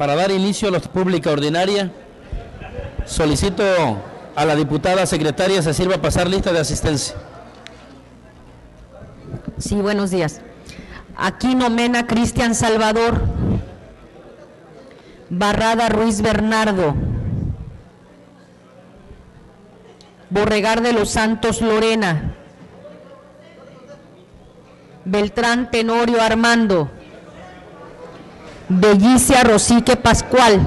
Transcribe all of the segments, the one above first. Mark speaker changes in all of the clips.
Speaker 1: Para dar inicio a la pública ordinaria, solicito a la diputada secretaria se sirva pasar lista de asistencia.
Speaker 2: Sí, buenos días. Aquino Mena Cristian Salvador. Barrada Ruiz Bernardo. Borregar de los Santos Lorena. Beltrán Tenorio Armando. Bellicia Rosique Pascual.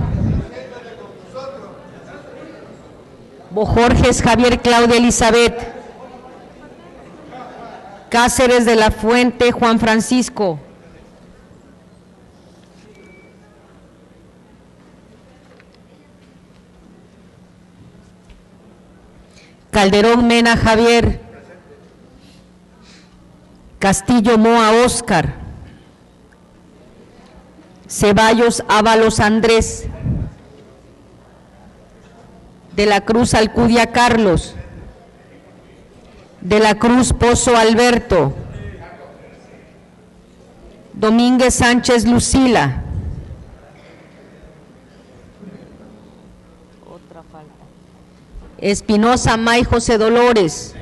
Speaker 2: Bojorges Javier Claudia Elizabeth. Cáceres de la Fuente Juan Francisco. Calderón Mena Javier. Castillo Moa Óscar. Ceballos Ábalos Andrés. De la Cruz Alcudia Carlos. De la Cruz Pozo Alberto. Domínguez Sánchez Lucila. Otra falta. Espinosa May José Dolores.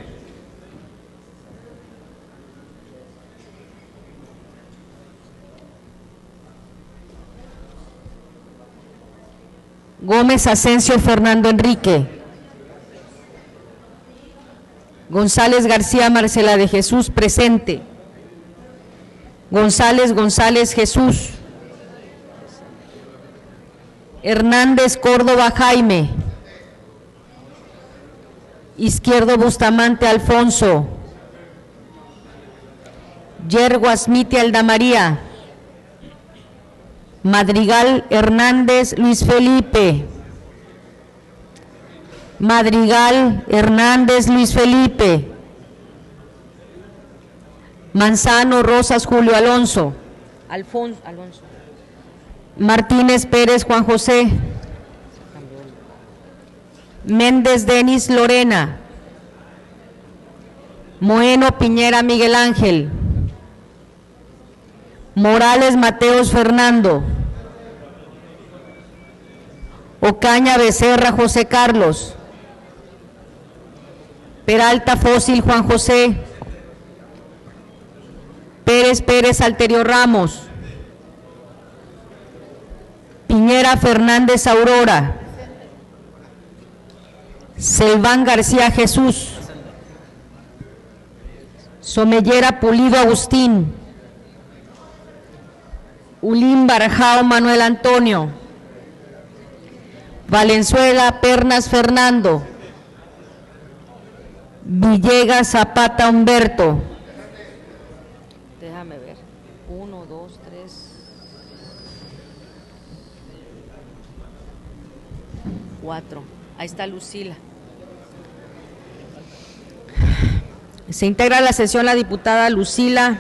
Speaker 2: Gómez Asensio Fernando Enrique. González García Marcela de Jesús, presente. González Jesús. Hernández Córdoba Jaime. Izquierdo Bustamante Alfonso. Yerguas Miti Alda María. Madrigal Hernández Luis Felipe. Madrigal Hernández Luis Felipe. Manzano Rosas Julio Alonso. Alfonso. Martínez Pérez Juan José. Méndez Denis Lorena. Moeno Piñera Miguel Ángel. Morales Mateos Fernando. Ocaña Becerra José Carlos. Peralta Fósil Juan José. Pérez Alterio Ramos. Piñera Fernández Aurora. Selván García Jesús. Somellera Pulido Agustín. Ulín Barjao Manuel Antonio. Valenzuela Pernas Fernando. Villegas Zapata Humberto. Déjame ver. 1, 2, 3, 4. Ahí está Lucila. Se integra a la sesión la diputada Lucila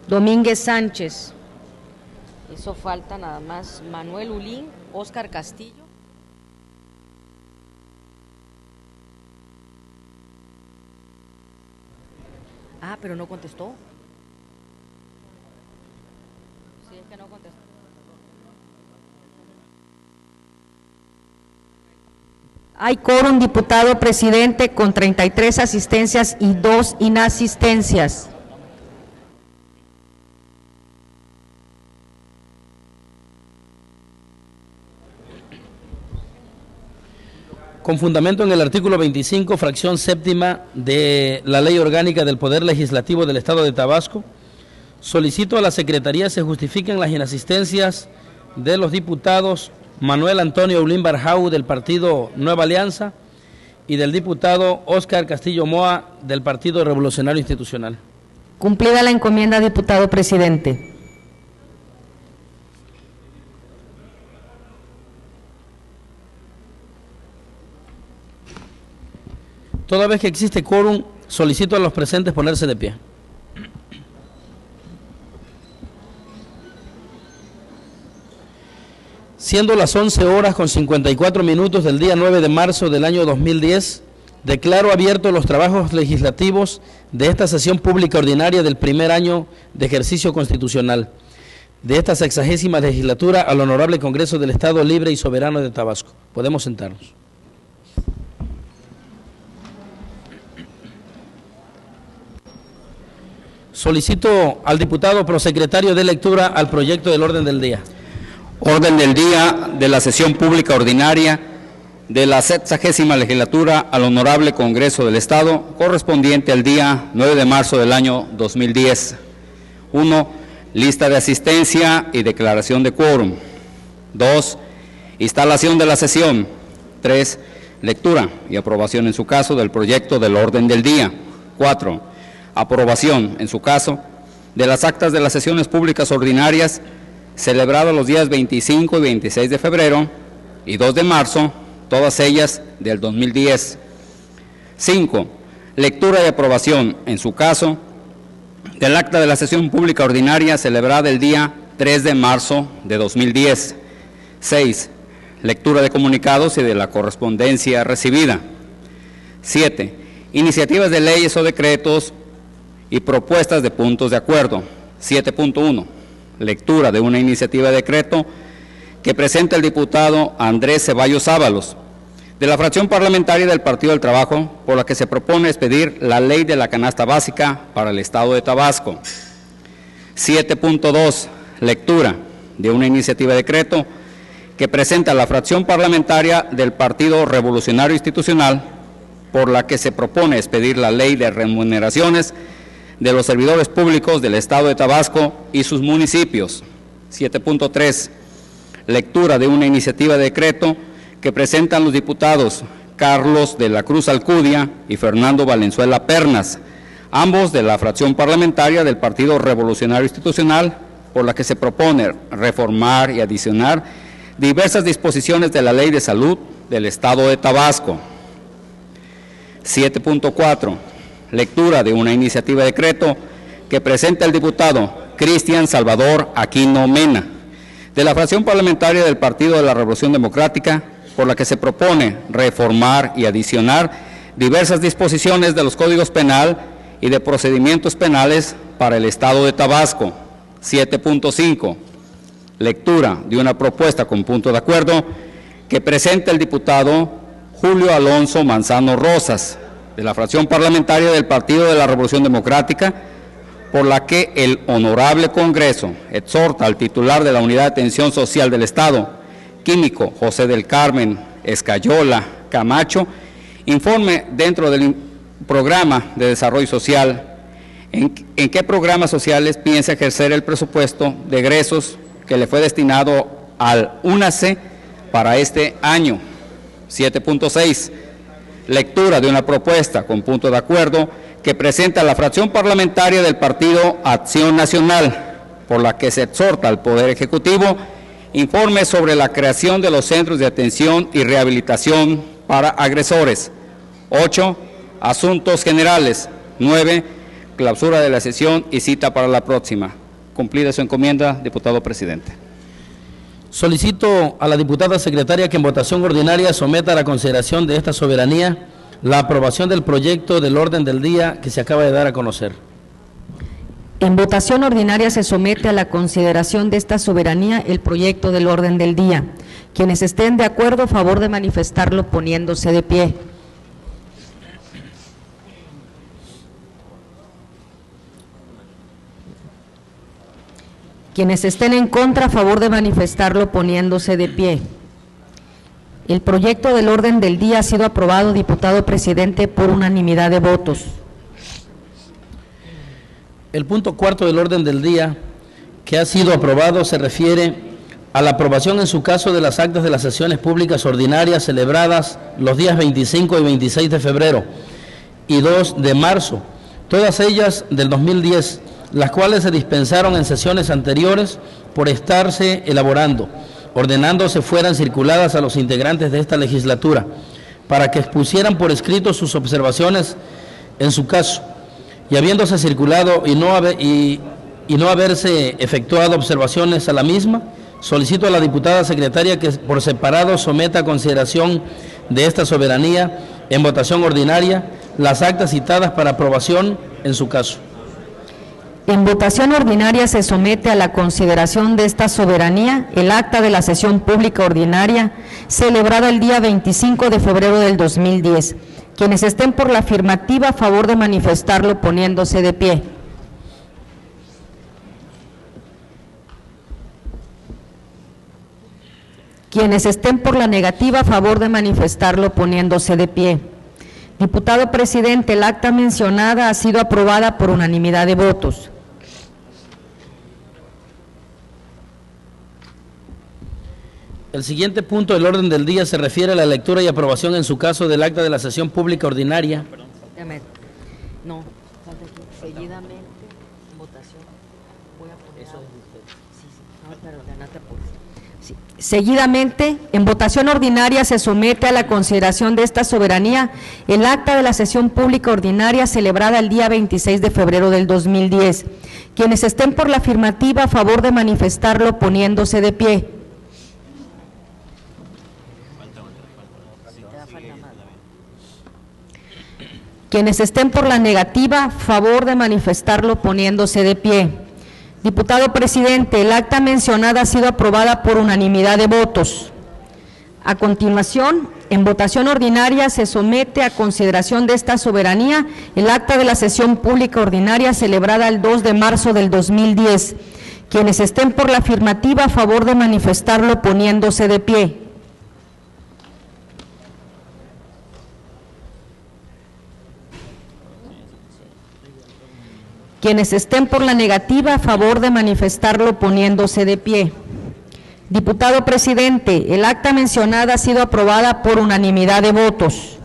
Speaker 2: Domínguez Sánchez. Eso falta nada más Manuel Ulín, Óscar Castillo. Ah, pero no contestó. Sí, es que no contestó. Hay quórum, diputado presidente, con 33 asistencias y 2 inasistencias.
Speaker 1: Con fundamento en el artículo 25, fracción séptima de la Ley Orgánica del Poder Legislativo del Estado de Tabasco, solicito a la Secretaría se justifiquen las inasistencias de los diputados Manuel Antonio Ulín Barjau del Partido Nueva Alianza y del diputado Óscar Castillo Moa del Partido Revolucionario Institucional.
Speaker 2: Cumplida la encomienda, diputado presidente.
Speaker 1: Toda vez que existe quórum, solicito a los presentes ponerse de pie. Siendo las 11:54 del día 9 de marzo del año 2010, declaro abiertos los trabajos legislativos de esta sesión pública ordinaria del primer año de ejercicio constitucional. de esta 60ª legislatura al Honorable Congreso del Estado Libre y Soberano de Tabasco. Podemos sentarnos. Solicito al diputado prosecretario de lectura al proyecto del orden del día.
Speaker 3: Orden del día de la sesión pública ordinaria de la 60ª legislatura al Honorable Congreso del Estado, correspondiente al día 9 de marzo del año 2010. 1. Lista de asistencia y declaración de quórum. 2. Instalación de la sesión. 3. Lectura y aprobación en su caso del proyecto del orden del día. 4. Aprobación en su caso de las actas de las sesiones públicas ordinarias celebradas los días 25 y 26 de febrero y 2 de marzo, todas ellas del 2010. 5. Lectura y aprobación en su caso del acta de la sesión pública ordinaria celebrada el día 3 de marzo de 2010. 6. Lectura de comunicados y de la correspondencia recibida. 7. Iniciativas de leyes o decretos y propuestas de puntos de acuerdo. 7.1. Lectura de una iniciativa de decreto que presenta el diputado Andrés Ceballos Ábalos, de la fracción parlamentaria del Partido del Trabajo, por la que se propone expedir la ley de la canasta básica para el Estado de Tabasco. 7.2. Lectura de una iniciativa de decreto que presenta la fracción parlamentaria del Partido Revolucionario Institucional, por la que se propone expedir la ley de remuneraciones de los servidores públicos del Estado de Tabasco y sus municipios. 7.3. Lectura de una iniciativa de decreto que presentan los diputados Carlos de la Cruz Alcudia y Fernando Valenzuela Pernas, ambos de la fracción parlamentaria del Partido Revolucionario Institucional, por la que se propone reformar y adicionar diversas disposiciones de la Ley de Salud del Estado de Tabasco. 7.4. Lectura de una iniciativa de decreto que presenta el diputado Cristian Salvador Aquino Mena, de la fracción parlamentaria del Partido de la Revolución Democrática, por la que se propone reformar y adicionar diversas disposiciones de los códigos penal y de procedimientos penales para el Estado de Tabasco. 7.5. Lectura de una propuesta con punto de acuerdo que presenta el diputado Julio Alonso Manzano Rosas, de la fracción parlamentaria del Partido de la Revolución Democrática, por la que el Honorable Congreso exhorta al titular de la Unidad de Atención Social del Estado, químico José del Carmen Escayola Camacho, informe dentro del programa de desarrollo social en qué programas sociales piensa ejercer el presupuesto de egresos que le fue destinado al UNACE para este año. 7.6. Lectura de una propuesta con punto de acuerdo que presenta la fracción parlamentaria del Partido Acción Nacional, por la que se exhorta al Poder Ejecutivo informe sobre la creación de los centros de atención y rehabilitación para agresores. 8. Asuntos generales. 9. Clausura de la sesión y cita para la próxima. Cumplida su encomienda, diputado presidente.
Speaker 1: Solicito a la diputada secretaria que en votación ordinaria someta a la consideración de esta soberanía la aprobación del proyecto del orden del día que se acaba de dar a conocer.
Speaker 2: En votación ordinaria se somete a la consideración de esta soberanía el proyecto del orden del día. Quienes estén de acuerdo, a favor de manifestarlo poniéndose de pie. Quienes estén en contra, a favor de manifestarlo poniéndose de pie. El proyecto del orden del día ha sido aprobado, diputado presidente, por unanimidad de votos.
Speaker 1: El punto cuarto del orden del día que ha sido aprobado se refiere a la aprobación en su caso de las actas de las sesiones públicas ordinarias celebradas los días 25 y 26 de febrero y 2 de marzo, todas ellas del 2010, las cuales se dispensaron en sesiones anteriores por estarse elaborando, ordenándose fueran circuladas a los integrantes de esta legislatura para que expusieran por escrito sus observaciones en su caso, y habiéndose circulado y no haberse efectuado observaciones a la misma, solicito a la diputada secretaria que por separado someta a consideración de esta soberanía en votación ordinaria las actas citadas para aprobación en su caso.
Speaker 2: En votación ordinaria se somete a la consideración de esta soberanía el acta de la sesión pública ordinaria celebrada el día 25 de febrero del 2010. Quienes estén por la afirmativa, a favor de manifestarlo poniéndose de pie. Quienes estén por la negativa, a favor de manifestarlo poniéndose de pie. Diputado presidente, el acta mencionada ha sido aprobada por unanimidad de votos.
Speaker 1: El siguiente punto del orden del día se refiere a la lectura y aprobación en su caso del acta de la sesión pública ordinaria.
Speaker 2: No, seguidamente, votación. Voy a poner eso de usted. Sí, pero Renata, sí. Seguidamente, en votación ordinaria se somete a la consideración de esta soberanía el acta de la sesión pública ordinaria celebrada el día 26 de febrero del 2010. Quienes estén por la afirmativa, a favor de manifestarlo poniéndose de pie. Quienes estén por la negativa, favor de manifestarlo poniéndose de pie. Diputado presidente, el acta mencionada ha sido aprobada por unanimidad de votos. A continuación, en votación ordinaria se somete a consideración de esta soberanía el acta de la sesión pública ordinaria celebrada el 2 de marzo del 2010. Quienes estén por la afirmativa, a favor de manifestarlo poniéndose de pie. Quienes estén por la negativa, a favor de manifestarlo poniéndose de pie. Diputado presidente, el acta mencionada ha sido aprobada por unanimidad de votos.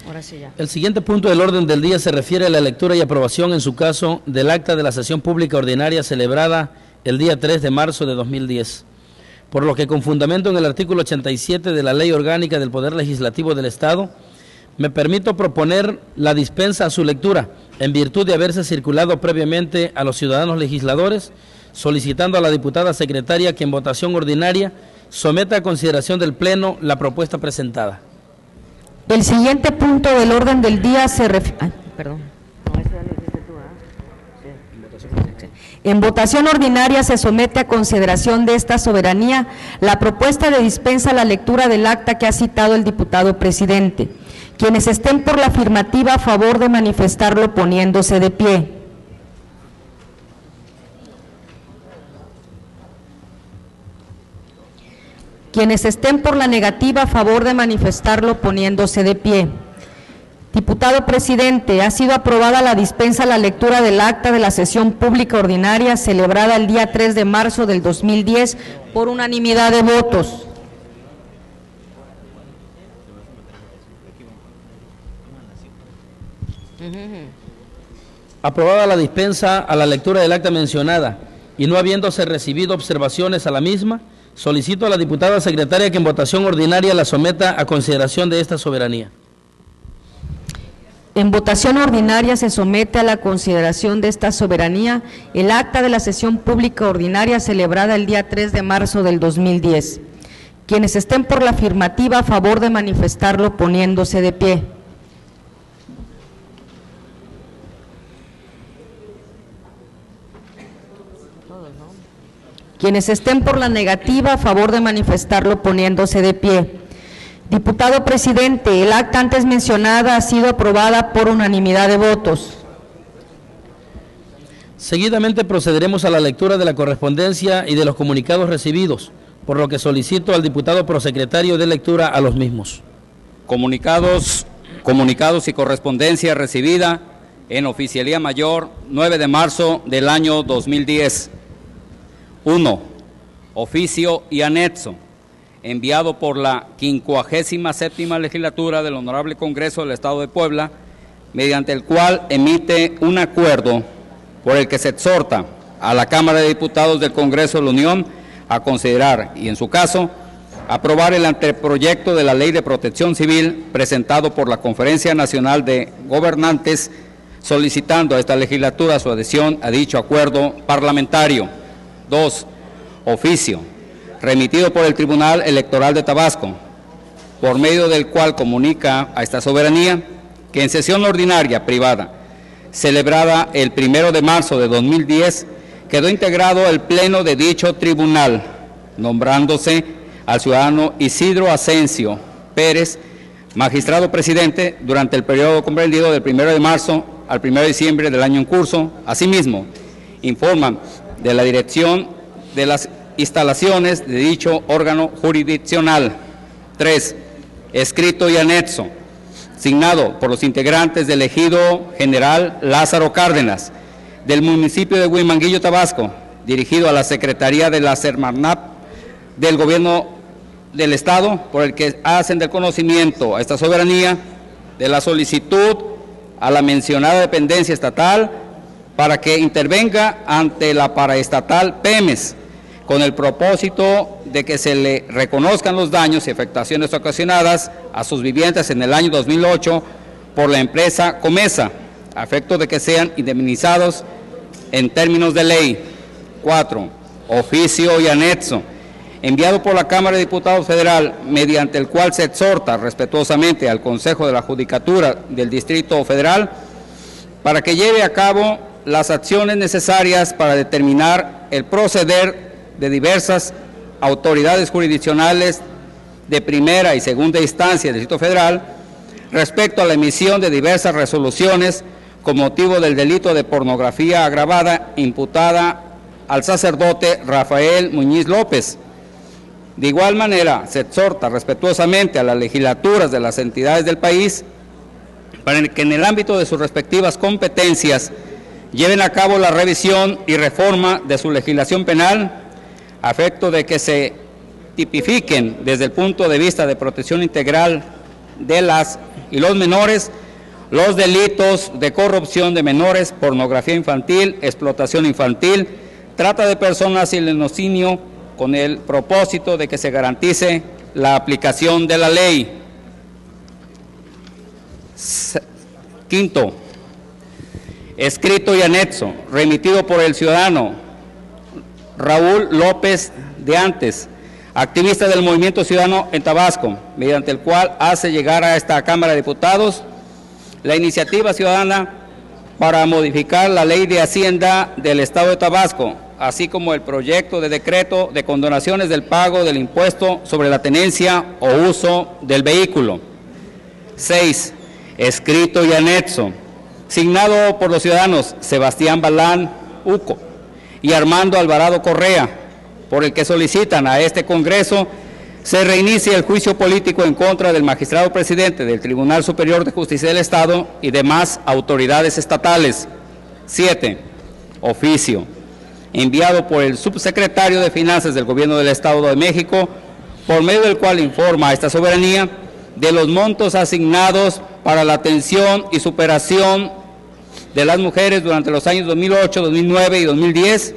Speaker 1: Ahora sí ya. El siguiente punto del orden del día se refiere a la lectura y aprobación en su caso del acta de la sesión pública ordinaria celebrada el día 3 de marzo de 2010. Por lo que con fundamento en el artículo 87 de la Ley Orgánica del Poder Legislativo del Estado, me permito proponer la dispensa a su lectura, en virtud de haberse circulado previamente a los ciudadanos legisladores, solicitando a la diputada secretaria que en votación ordinaria someta a consideración del Pleno la propuesta presentada.
Speaker 2: El siguiente punto del orden del día se refiere... En votación ordinaria se somete a consideración de esta soberanía la propuesta de dispensa a la lectura del acta que ha citado el diputado presidente. Quienes estén por la afirmativa, a favor de manifestarlo poniéndose de pie. Quienes estén por la negativa, a favor de manifestarlo poniéndose de pie. Diputado presidente, ha sido aprobada la dispensa a la lectura del acta de la sesión pública ordinaria celebrada el día 3 de marzo del 2010 por unanimidad de votos.
Speaker 1: Aprobada la dispensa a la lectura del acta mencionada y no habiéndose recibido observaciones a la misma, solicito a la diputada secretaria que en votación ordinaria la someta a consideración de esta soberanía.
Speaker 2: En votación ordinaria se somete a la consideración de esta soberanía el acta de la sesión pública ordinaria celebrada el día 3 de marzo del 2010. Quienes estén por la afirmativa, a favor de manifestarlo poniéndose de pie. Quienes estén por la negativa, a favor de manifestarlo poniéndose de pie. Diputado presidente, el acta antes mencionada ha sido aprobada por unanimidad de votos.
Speaker 1: Seguidamente procederemos a la lectura de la correspondencia y de los comunicados recibidos, por lo que solicito al diputado prosecretario de lectura a los mismos.
Speaker 3: Comunicados y correspondencia recibida en Oficialía Mayor 9 de marzo del año 2010. 1. Oficio y anexo, enviado por la 57ª Legislatura del Honorable Congreso del Estado de Puebla, mediante el cual emite un acuerdo por el que se exhorta a la Cámara de Diputados del Congreso de la Unión a considerar y, en su caso, aprobar el anteproyecto de la Ley de Protección Civil presentado por la Conferencia Nacional de Gobernantes, solicitando a esta legislatura su adhesión a dicho acuerdo parlamentario. 2. Oficio, remitido por el Tribunal Electoral de Tabasco, por medio del cual comunica a esta soberanía que en sesión ordinaria privada celebrada el 1 de marzo de 2010, quedó integrado el pleno de dicho tribunal, nombrándose al ciudadano Isidro Asensio Pérez, magistrado presidente, durante el periodo comprendido del 1 de marzo al 1 de diciembre del año en curso. Asimismo, informan de la dirección de las instalaciones de dicho órgano jurisdiccional. 3. Escrito y anexo, signado por los integrantes del Ejido General Lázaro Cárdenas, del municipio de Huimanguillo, Tabasco, dirigido a la Secretaría de la Semarnat del Gobierno del Estado, por el que hacen del conocimiento a esta soberanía de la solicitud a la mencionada dependencia estatal para que intervenga ante la paraestatal PEMES, con el propósito de que se le reconozcan los daños y afectaciones ocasionadas a sus viviendas en el año 2008 por la empresa Comesa, a efecto de que sean indemnizados en términos de ley. 4. Oficio y anexo, enviado por la Cámara de Diputados Federal, mediante el cual se exhorta respetuosamente al Consejo de la Judicatura del Distrito Federal para que lleve a cabo las acciones necesarias para determinar el proceder de diversas autoridades jurisdiccionales de primera y segunda instancia del Distrito Federal respecto a la emisión de diversas resoluciones con motivo del delito de pornografía agravada imputada al sacerdote Rafael Muñiz López. De igual manera, se exhorta respetuosamente a las legislaturas de las entidades del país para que en el ámbito de sus respectivas competencias lleven a cabo la revisión y reforma de su legislación penal, a efecto de que se tipifiquen desde el punto de vista de protección integral de las y los menores los delitos de corrupción de menores, pornografía infantil, explotación infantil, trata de personas y lenocinio, con el propósito de que se garantice la aplicación de la ley. 5. Escrito y anexo, remitido por el ciudadano Raúl López de Antes, activista del Movimiento Ciudadano en Tabasco, mediante el cual hace llegar a esta Cámara de Diputados la iniciativa ciudadana para modificar la Ley de Hacienda del Estado de Tabasco, así como el proyecto de decreto de condonaciones del pago del impuesto sobre la tenencia o uso del vehículo. 6. Escrito y anexo, signado por los ciudadanos Sebastián Balán Uco y Armando Alvarado Correa, por el que solicitan a este Congreso se reinicie el juicio político en contra del magistrado presidente del Tribunal Superior de Justicia del Estado y demás autoridades estatales. 7. Oficio, enviado por el subsecretario de Finanzas del Gobierno del Estado de México, por medio del cual informa a esta soberanía de los montos asignados para la atención y superación de las mujeres durante los años 2008, 2009 y 2010,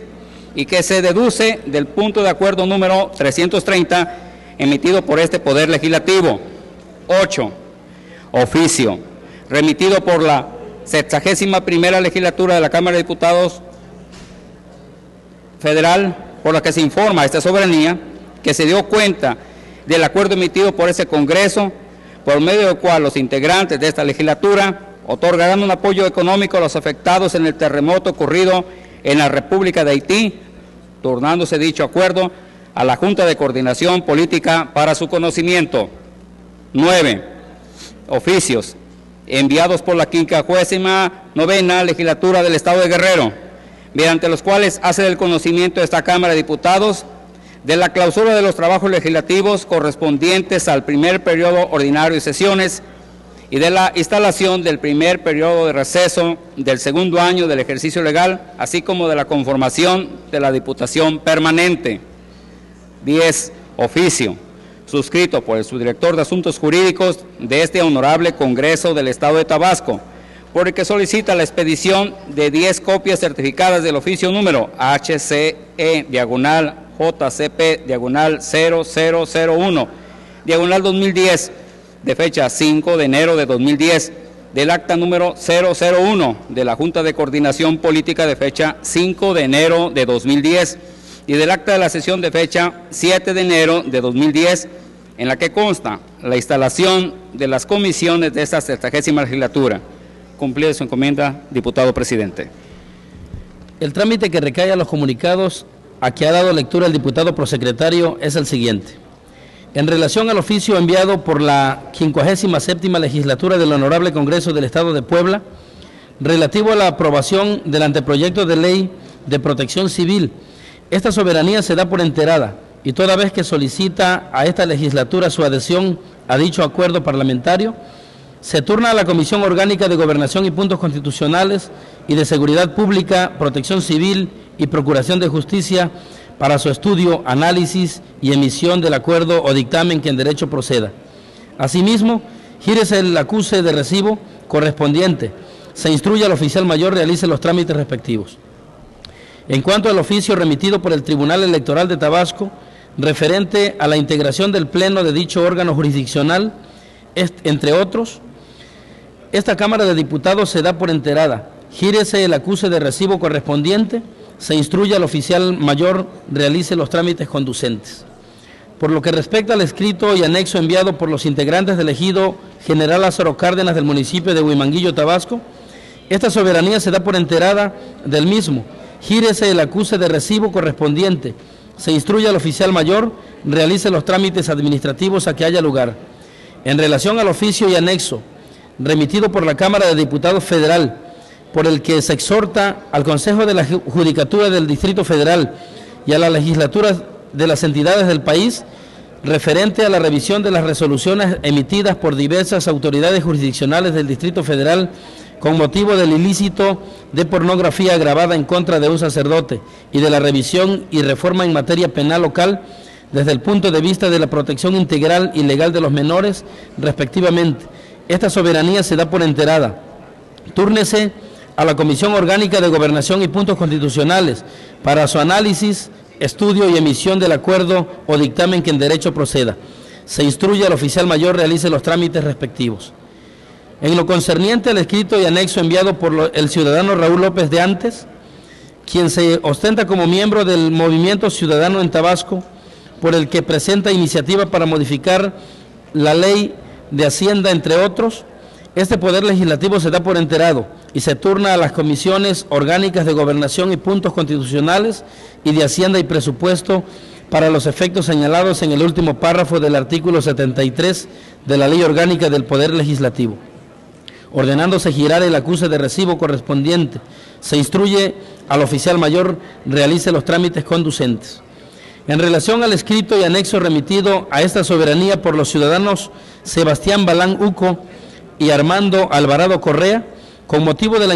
Speaker 3: y que se deduce del punto de acuerdo número 330 emitido por este Poder Legislativo. 8. Oficio, remitido por la 61ª Legislatura de la Cámara de Diputados Federal, por la que se informa a esta soberanía que se dio cuenta del acuerdo emitido por ese Congreso, por medio del cual los integrantes de esta legislatura otorgarán un apoyo económico a los afectados en el terremoto ocurrido en la República de Haití, turnándose dicho acuerdo a la Junta de Coordinación Política para su conocimiento. 9. Oficios, enviados por la 59ª Legislatura del Estado de Guerrero, mediante los cuales hace del conocimiento de esta Cámara de Diputados de la clausura de los trabajos legislativos correspondientes al primer periodo ordinario de sesiones y de la instalación del primer periodo de receso del segundo año del ejercicio legal, así como de la conformación de la Diputación Permanente. 10. Oficio, suscrito por el subdirector de Asuntos Jurídicos de este honorable Congreso del Estado de Tabasco, por el que solicita la expedición de 10 copias certificadas del oficio número HCE/JCP/0001/2010, de fecha 5 de enero de 2010, del acta número 001 de la Junta de Coordinación Política de fecha 5 de enero de 2010 y del acta de la sesión de fecha 7 de enero de 2010, en la que consta la instalación de las comisiones de esta 60ª legislatura, cumplir su encomienda, diputado presidente.
Speaker 1: El trámite que recae a los comunicados a que ha dado lectura el diputado prosecretario es el siguiente. En relación al oficio enviado por la 57ª legislatura del Honorable Congreso del Estado de Puebla, relativo a la aprobación del anteproyecto de ley de protección civil, esta soberanía se da por enterada y toda vez que solicita a esta legislatura su adhesión a dicho acuerdo parlamentario, se turna a la Comisión Orgánica de Gobernación y Puntos Constitucionales y de Seguridad Pública, Protección Civil y Procuración de Justicia para su estudio, análisis y emisión del acuerdo o dictamen que en derecho proceda. Asimismo, gírese el acuse de recibo correspondiente, se instruye al oficial mayor realice los trámites respectivos. En cuanto al oficio remitido por el Tribunal Electoral de Tabasco, referente a la integración del Pleno de dicho órgano jurisdiccional, entre otros, esta Cámara de Diputados se da por enterada, gírese el acuse de recibo correspondiente, se instruye al oficial mayor realice los trámites conducentes. Por lo que respecta al escrito y anexo enviado por los integrantes del Ejido General Lázaro Cárdenas del municipio de Huimanguillo, Tabasco, esta soberanía se da por enterada del mismo, gírese el acuse de recibo correspondiente, se instruye al oficial mayor, realice los trámites administrativos a que haya lugar. En relación al oficio y anexo, remitido por la Cámara de Diputados Federal, por el que se exhorta al Consejo de la Judicatura del Distrito Federal y a las legislaturas de las entidades del país, referente a la revisión de las resoluciones emitidas por diversas autoridades jurisdiccionales del Distrito Federal con motivo del ilícito de pornografía agravada en contra de un sacerdote y de la revisión y reforma en materia penal local desde el punto de vista de la protección integral y legal de los menores, respectivamente. Esta soberanía se da por enterada. Túrnese a la Comisión Orgánica de Gobernación y Puntos Constitucionales para su análisis, estudio y emisión del acuerdo o dictamen que en derecho proceda. Se instruye al oficial mayor realice los trámites respectivos. En lo concerniente al escrito y anexo enviado por el ciudadano Raúl López de Antes, quien se ostenta como miembro del Movimiento Ciudadano en Tabasco, por el que presenta iniciativa para modificar la ley de Hacienda, entre otros, este Poder Legislativo se da por enterado y se turna a las comisiones orgánicas de Gobernación y Puntos Constitucionales y de Hacienda y Presupuesto para los efectos señalados en el último párrafo del artículo 73 de la Ley Orgánica del Poder Legislativo. Ordenándose girar el acuse de recibo correspondiente, se instruye al oficial mayor realice los trámites conducentes. En relación al escrito y anexo remitido a esta soberanía por los ciudadanos Sebastián Balán Uco y Armando Alvarado Correa, con motivo de la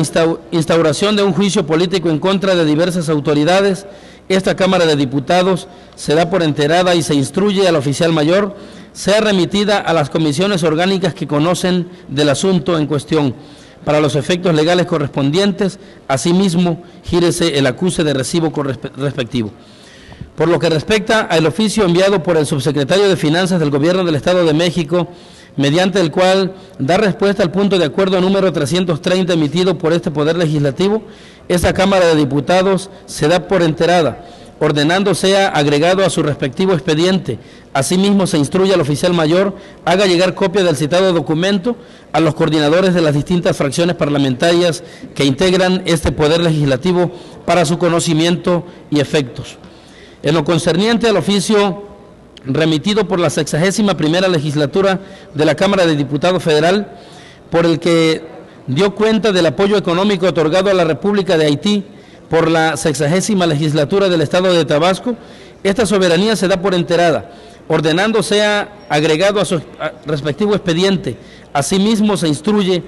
Speaker 1: instauración de un juicio político en contra de diversas autoridades, esta Cámara de Diputados se da por enterada y se instruye al oficial mayor sea remitida a las comisiones orgánicas que conocen del asunto en cuestión, para los efectos legales correspondientes, asimismo, gírese el acuse de recibo respectivo. Por lo que respecta al oficio enviado por el subsecretario de Finanzas del Gobierno del Estado de México, mediante el cual da respuesta al punto de acuerdo número 330 emitido por este Poder Legislativo, esta Cámara de Diputados se da por enterada, ordenando sea agregado a su respectivo expediente. Asimismo, se instruye al oficial mayor haga llegar copia del citado documento a los coordinadores de las distintas fracciones parlamentarias que integran este Poder Legislativo para su conocimiento y efectos. En lo concerniente al oficio remitido por la 61ª legislatura de la Cámara de Diputados Federal, por el que dio cuenta del apoyo económico otorgado a la República de Haití por la 60ª legislatura del Estado de Tabasco, esta soberanía se da por enterada, ordenando sea agregado a su respectivo expediente. Asimismo, se instruye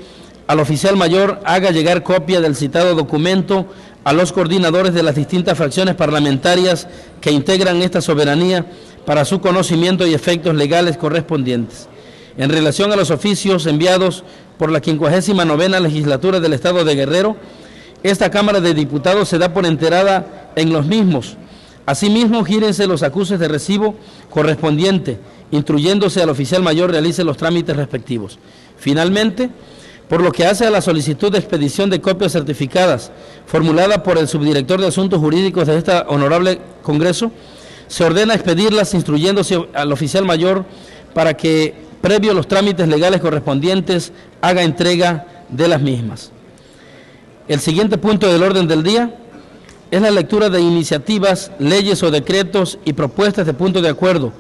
Speaker 1: al oficial mayor haga llegar copia del citado documento a los coordinadores de las distintas fracciones parlamentarias que integran esta soberanía para su conocimiento y efectos legales correspondientes. En relación a los oficios enviados por la 59ª legislatura del Estado de Guerrero, esta Cámara de Diputados se da por enterada en los mismos. Asimismo, gírense los acuses de recibo correspondiente, instruyéndose al oficial mayor realice los trámites respectivos. Finalmente, por lo que hace a la solicitud de expedición de copias certificadas formulada por el subdirector de Asuntos Jurídicos de este honorable Congreso, se ordena expedirlas instruyéndose al oficial mayor para que, previo a los trámites legales correspondientes, haga entrega de las mismas. El siguiente punto del orden del día es la lectura de iniciativas, leyes o decretos y propuestas de punto de acuerdo,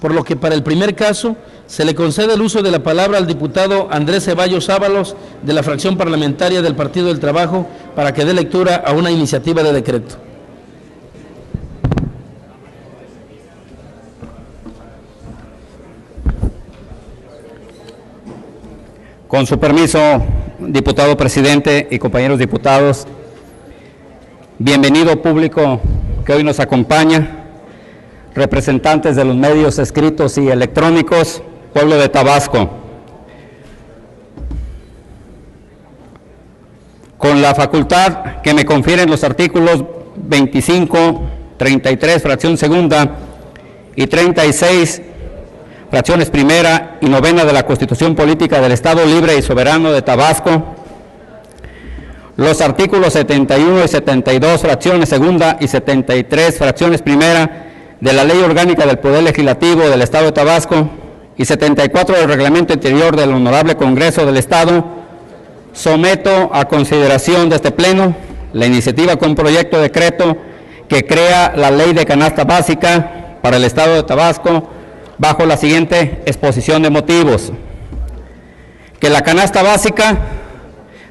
Speaker 1: por lo que para el primer caso se le concede el uso de la palabra al diputado Andrés Ceballos Ábalos, de la fracción parlamentaria del Partido del Trabajo, para que dé lectura a una iniciativa de decreto.
Speaker 3: Con su permiso, diputado presidente y compañeros diputados, bienvenido público que hoy nos acompaña, representantes de los medios escritos y electrónicos, pueblo de Tabasco. Con la facultad que me confieren los artículos 25, 33, fracción segunda, y 36, fracciones primera y novena de la Constitución Política del Estado Libre y Soberano de Tabasco, los artículos 71 y 72, fracciones segunda, y 73, fracciones primera, de la Ley Orgánica del Poder Legislativo del Estado de Tabasco, y 74 del Reglamento Interior del Honorable Congreso del Estado, someto a consideración de este Pleno la iniciativa con proyecto de decreto que crea la Ley de Canasta Básica para el Estado de Tabasco, bajo la siguiente exposición de motivos: que la canasta básica,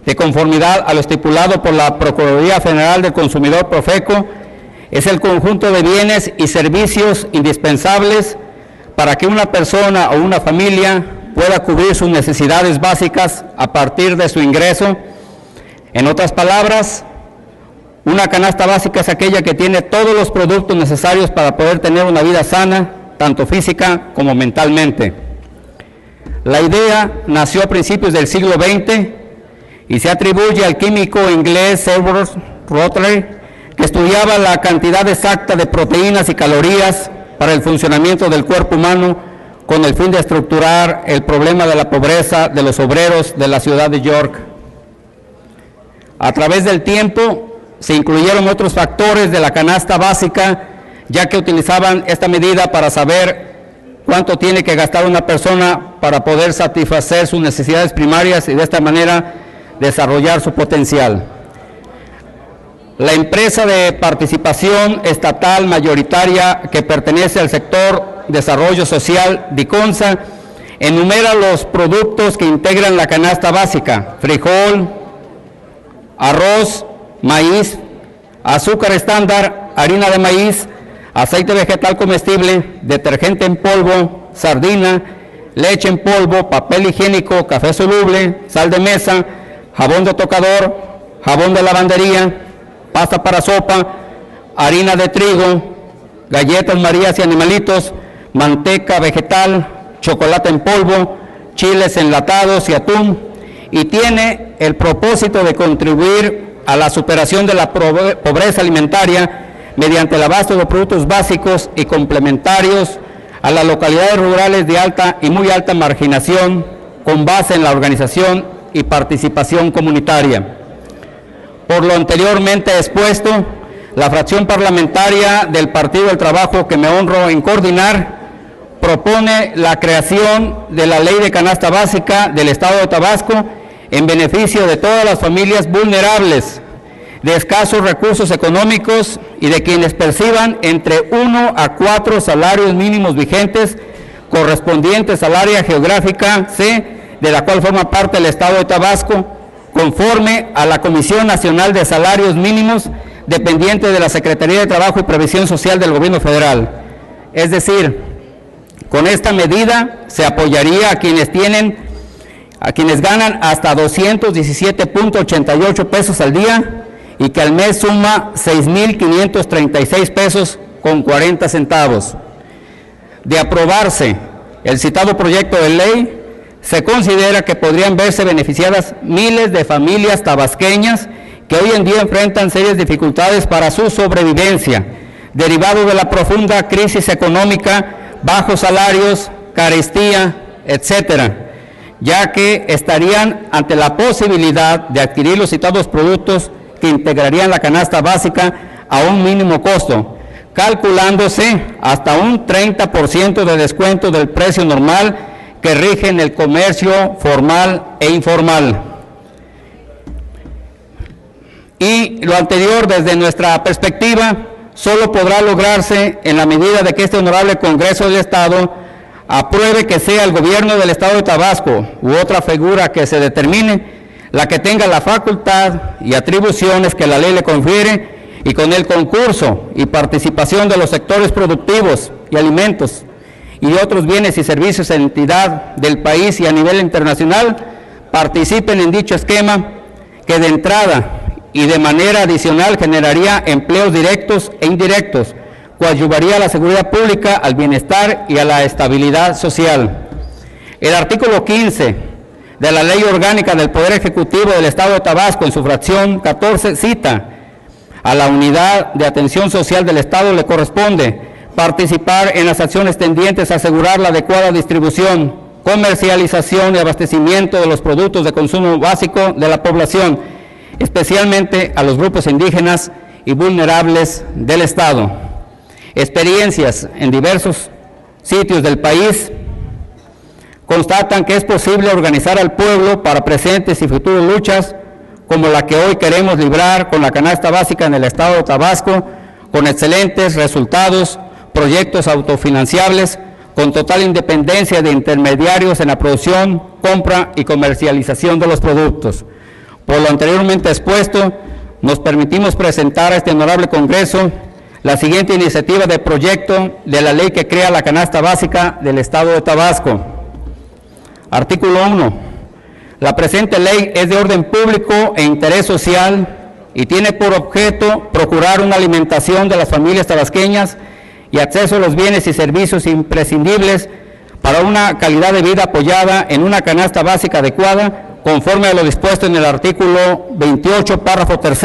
Speaker 3: de conformidad a lo estipulado por la Procuraduría Federal del Consumidor Profeco, es el conjunto de bienes y servicios indispensables para que una persona o una familia pueda cubrir sus necesidades básicas a partir de su ingreso. En otras palabras, una canasta básica es aquella que tiene todos los productos necesarios para poder tener una vida sana, tanto física como mentalmente. La idea nació a principios del siglo XX y se atribuye al químico inglés Edward Rotary, que estudiaba la cantidad exacta de proteínas y calorías para el funcionamiento del cuerpo humano, con el fin de estructurar el problema de la pobreza de los obreros de la ciudad de York. A través del tiempo se incluyeron otros factores de la canasta básica, ya que utilizaban esta medida para saber cuánto tiene que gastar una persona para poder satisfacer sus necesidades primarias y de esta manera desarrollar su potencial. La empresa de participación estatal mayoritaria que pertenece al sector Desarrollo Social, DICONSA, enumera los productos que integran la canasta básica: frijol, arroz, maíz, azúcar estándar, harina de maíz, aceite vegetal comestible, detergente en polvo, sardina, leche en polvo, papel higiénico, café soluble, sal de mesa, jabón de tocador, jabón de lavandería, pasta para sopa, harina de trigo, galletas marías y animalitos, manteca vegetal, chocolate en polvo, chiles enlatados y atún, y tiene el propósito de contribuir a la superación de la pobreza alimentaria mediante el abasto de productos básicos y complementarios a las localidades rurales de alta y muy alta marginación, con base en la organización y participación comunitaria. Por lo anteriormente expuesto, la fracción parlamentaria del Partido del Trabajo, que me honro en coordinar, propone la creación de la Ley de Canasta Básica del Estado de Tabasco en beneficio de todas las familias vulnerables, de escasos recursos económicos y de quienes perciban entre 1 a 4 salarios mínimos vigentes correspondientes al área geográfica C, de la cual forma parte el Estado de Tabasco, conforme a la Comisión Nacional de Salarios Mínimos, dependiente de la Secretaría de Trabajo y Previsión Social del Gobierno Federal. Es decir, con esta medida se apoyaría a quienes ganan hasta 217.88 pesos al día y que al mes suma 6.536 pesos con 40 centavos. De aprobarse el citado proyecto de ley, se considera que podrían verse beneficiadas miles de familias tabasqueñas que hoy en día enfrentan serias dificultades para su sobrevivencia, derivado de la profunda crisis económica, bajos salarios, carestía, etcétera, ya que estarían ante la posibilidad de adquirir los citados productos que integrarían la canasta básica a un mínimo costo, calculándose hasta un 30% de descuento del precio normal que rige en el comercio formal e informal. Y lo anterior, desde nuestra perspectiva, solo podrá lograrse en la medida de que este honorable Congreso del Estado apruebe que sea el gobierno del Estado de Tabasco u otra figura que se determine la que tenga la facultad y atribuciones que la ley le confiere, y con el concurso y participación de los sectores productivos y alimentos y de otros bienes y servicios en entidad del país y a nivel internacional participen en dicho esquema, que de entrada y de manera adicional generaría empleos directos e indirectos, coadyuvaría a la seguridad pública, al bienestar y a la estabilidad social. El artículo 15 de la Ley Orgánica del Poder Ejecutivo del Estado de Tabasco, en su fracción 14, cita: a la Unidad de Atención Social del Estado le corresponde participar en las acciones tendientes a asegurar la adecuada distribución, comercialización y abastecimiento de los productos de consumo básico de la población, especialmente a los grupos indígenas y vulnerables del Estado. Experiencias en diversos sitios del país constatan que es posible organizar al pueblo para presentes y futuras luchas como la que hoy queremos librar con la canasta básica en el Estado de Tabasco, con excelentes resultados, proyectos autofinanciables, con total independencia de intermediarios en la producción, compra y comercialización de los productos. Por lo anteriormente expuesto, nos permitimos presentar a este honorable Congreso la siguiente iniciativa de proyecto de la ley que crea la canasta básica del Estado de Tabasco. Artículo 1. La presente ley es de orden público e interés social y tiene por objeto procurar una alimentación de las familias tabasqueñas y acceso a los bienes y servicios imprescindibles para una calidad de vida apoyada en una canasta básica adecuada, conforme a lo dispuesto en el artículo 28, párrafo 3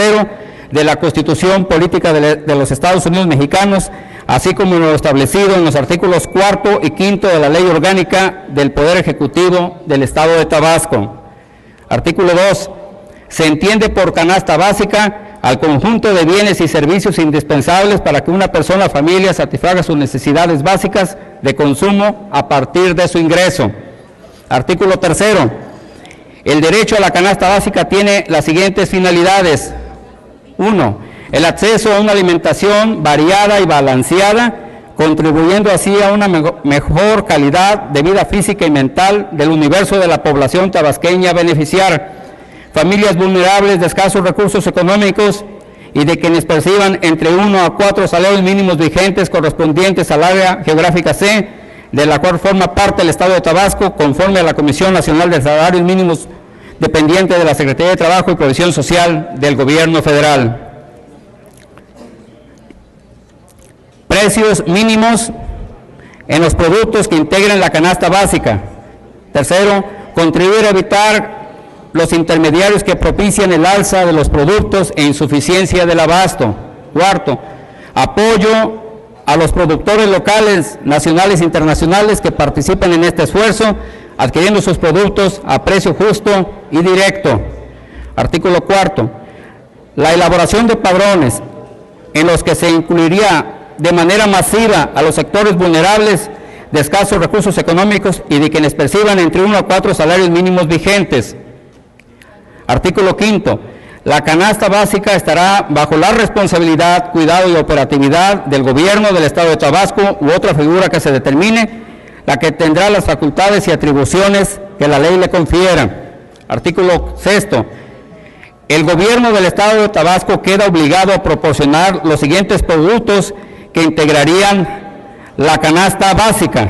Speaker 3: de la Constitución Política de los Estados Unidos Mexicanos, así como lo establecido en los artículos 4 y 5 de la Ley Orgánica del Poder Ejecutivo del Estado de Tabasco. Artículo 2. Se entiende por canasta básica al conjunto de bienes y servicios indispensables para que una persona o familia satisfaga sus necesidades básicas de consumo a partir de su ingreso. Artículo 3. El derecho a la canasta básica tiene las siguientes finalidades. 1. El acceso a una alimentación variada y balanceada, contribuyendo así a una mejor calidad de vida física y mental del universo de la población tabasqueña a beneficiar. Familias vulnerables de escasos recursos económicos y de quienes perciban entre 1 a 4 salarios mínimos vigentes correspondientes al área geográfica C, de la cual forma parte el Estado de Tabasco, conforme a la Comisión Nacional de Salarios Mínimos dependiente de la Secretaría de Trabajo y Previsión Social del Gobierno Federal. Precios mínimos en los productos que integren la canasta básica. 3. Contribuir a evitar los intermediarios que propician el alza de los productos e insuficiencia del abasto. 4. Apoyo a los productores locales, nacionales e internacionales que participen en este esfuerzo, adquiriendo sus productos a precio justo y directo. Artículo 4. La elaboración de padrones en los que se incluiría de manera masiva a los sectores vulnerables de escasos recursos económicos y de quienes perciban entre 1 a 4 salarios mínimos vigentes. Artículo 5. La canasta básica estará bajo la responsabilidad, cuidado y operatividad del gobierno del Estado de Tabasco u otra figura que se determine, la que tendrá las facultades y atribuciones que la ley le confiera. Artículo 6. El gobierno del Estado de Tabasco queda obligado a proporcionar los siguientes productos que integrarían la canasta básica: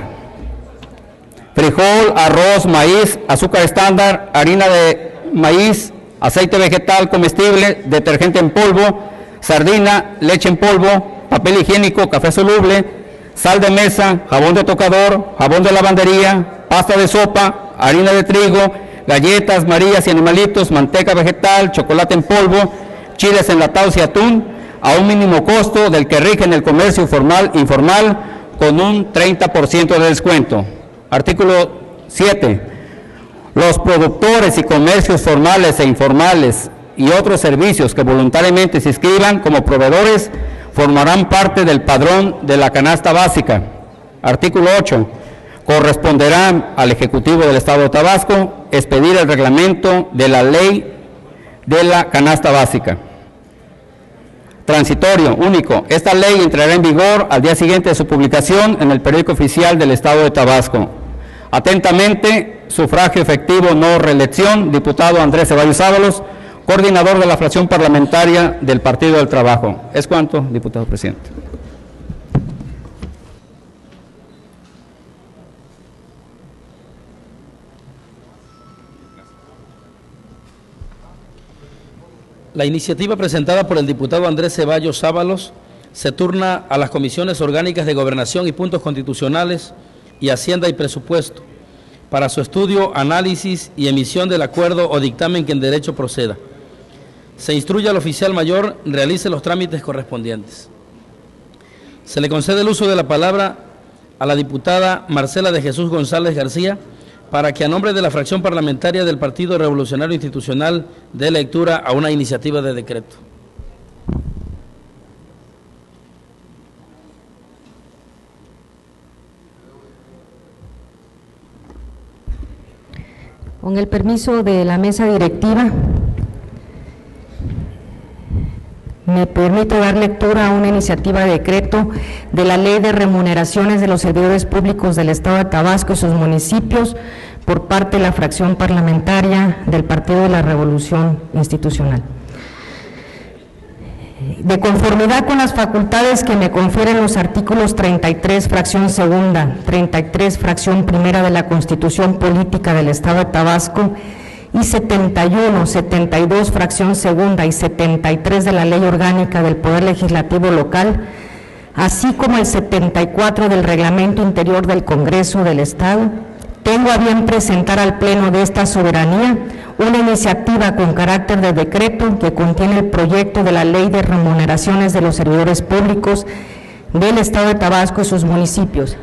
Speaker 3: frijol, arroz, maíz, azúcar estándar, harina de maíz, aceite vegetal comestible, detergente en polvo, sardina, leche en polvo, papel higiénico, café soluble, sal de mesa, jabón de tocador, jabón de lavandería, pasta de sopa, harina de trigo, galletas, marías y animalitos, manteca vegetal, chocolate en polvo, chiles enlatados y atún, a un mínimo costo del que rige en el comercio formal e informal, con un 30% de descuento. Artículo 7. Los productores y comercios formales e informales y otros servicios que voluntariamente se inscriban como proveedores formarán parte del padrón de la canasta básica. Artículo 8. Corresponderá al Ejecutivo del Estado de Tabasco expedir el reglamento de la ley de la canasta básica. Transitorio, único. Esta ley entrará en vigor al día siguiente de su publicación en el Periódico Oficial del Estado de Tabasco. Atentamente, sufragio efectivo, no reelección, diputado Andrés Ceballos Ábalos, coordinador de la fracción parlamentaria del Partido del Trabajo. Es cuanto, diputado presidente.
Speaker 1: La iniciativa presentada por el diputado Andrés Ceballos Ábalos se turna a las comisiones orgánicas de Gobernación y Puntos Constitucionales y Hacienda y Presupuesto para su estudio, análisis y emisión del acuerdo o dictamen que en derecho proceda. Se instruye al oficial mayor realice los trámites correspondientes. Se le concede el uso de la palabra a la diputada Marcela de Jesús González García para que a nombre de la fracción parlamentaria del Partido Revolucionario Institucional dé lectura a una iniciativa de decreto.
Speaker 2: Con el permiso de la mesa directiva, me permito dar lectura a una iniciativa de decreto de la Ley de Remuneraciones de los Servidores Públicos del Estado de Tabasco y sus municipios por parte de la fracción parlamentaria del Partido de la Revolución Institucional. De conformidad con las facultades que me confieren los artículos 33, fracción segunda, 33, fracción primera de la Constitución Política del Estado de Tabasco, y 71, 72, fracción segunda y 73 de la Ley Orgánica del Poder Legislativo Local, así como el 74 del Reglamento Interior del Congreso del Estado, tengo a bien presentar al Pleno de esta soberanía una iniciativa con carácter de decreto que contiene el proyecto de la Ley de Remuneraciones de los Servidores Públicos del Estado de Tabasco y sus municipios.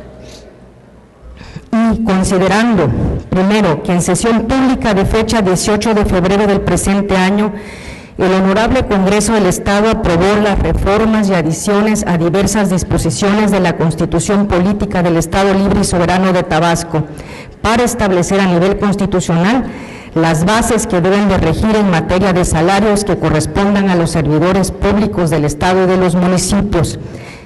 Speaker 2: Y considerando, primero, que en sesión pública de fecha 18 de febrero del presente año, el Honorable Congreso del Estado aprobó las reformas y adiciones a diversas disposiciones de la Constitución Política del Estado Libre y Soberano de Tabasco para establecer a nivel constitucional las bases que deben de regir en materia de salarios que correspondan a los servidores públicos del Estado y de los municipios.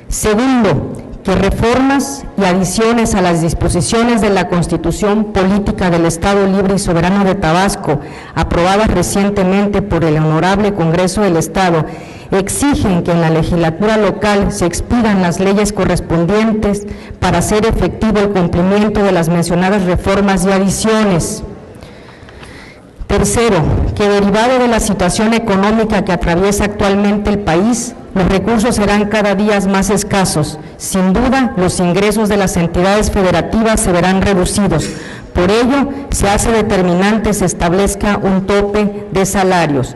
Speaker 2: Segundo, que reformas y adiciones a las disposiciones de la Constitución Política del Estado Libre y Soberano de Tabasco, aprobadas recientemente por el Honorable Congreso del Estado, exigen que en la legislatura local se expidan las leyes correspondientes para hacer efectivo el cumplimiento de las mencionadas reformas y adiciones. Tercero, que derivado de la situación económica que atraviesa actualmente el país, los recursos serán cada día más escasos. Sin duda, los ingresos de las entidades federativas se verán reducidos. Por ello, se hace determinante se establezca un tope de salarios.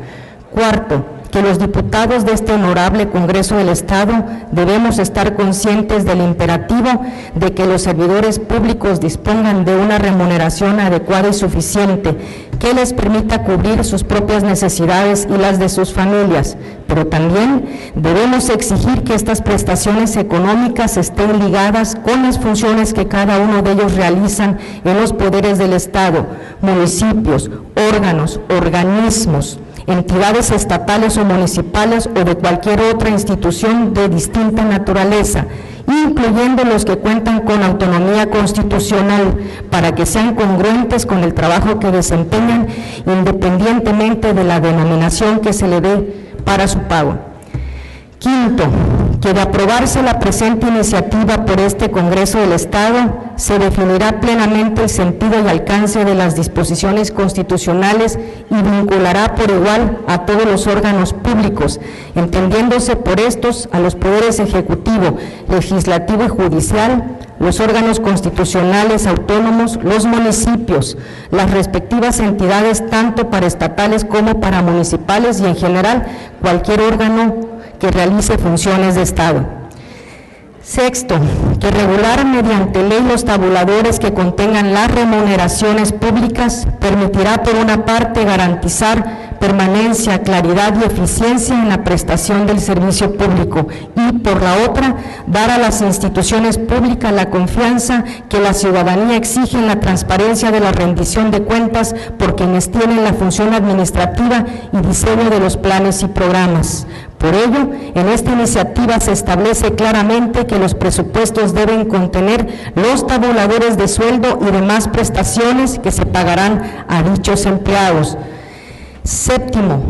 Speaker 2: Cuarto, que los diputados de este honorable Congreso del Estado debemos estar conscientes del imperativo de que los servidores públicos dispongan de una remuneración adecuada y suficiente que les permita cubrir sus propias necesidades y las de sus familias, pero también debemos exigir que estas prestaciones económicas estén ligadas con las funciones que cada uno de ellos realizan en los poderes del Estado, municipios, órganos, organismos, entidades estatales o municipales o de cualquier otra institución de distinta naturaleza, incluyendo los que cuentan con autonomía constitucional, para que sean congruentes con el trabajo que desempeñan independientemente de la denominación que se le dé para su pago. Quinto, que de aprobarse la presente iniciativa por este Congreso del Estado, se definirá plenamente el sentido y alcance de las disposiciones constitucionales y vinculará por igual a todos los órganos públicos, entendiéndose por estos a los poderes ejecutivo, legislativo y judicial, los órganos constitucionales autónomos, los municipios, las respectivas entidades tanto paraestatales como paramunicipales y en general cualquier órgano que realice funciones de Estado. Sexto, que regular mediante ley los tabuladores que contengan las remuneraciones públicas permitirá por una parte garantizar permanencia, claridad y eficiencia en la prestación del servicio público y por la otra dar a las instituciones públicas la confianza que la ciudadanía exige en la transparencia de la rendición de cuentas por quienes tienen la función administrativa y diseño de los planes y programas. Por ello, en esta iniciativa se establece claramente que los presupuestos deben contener los tabuladores de sueldo y demás prestaciones que se pagarán a dichos empleados. Séptimo,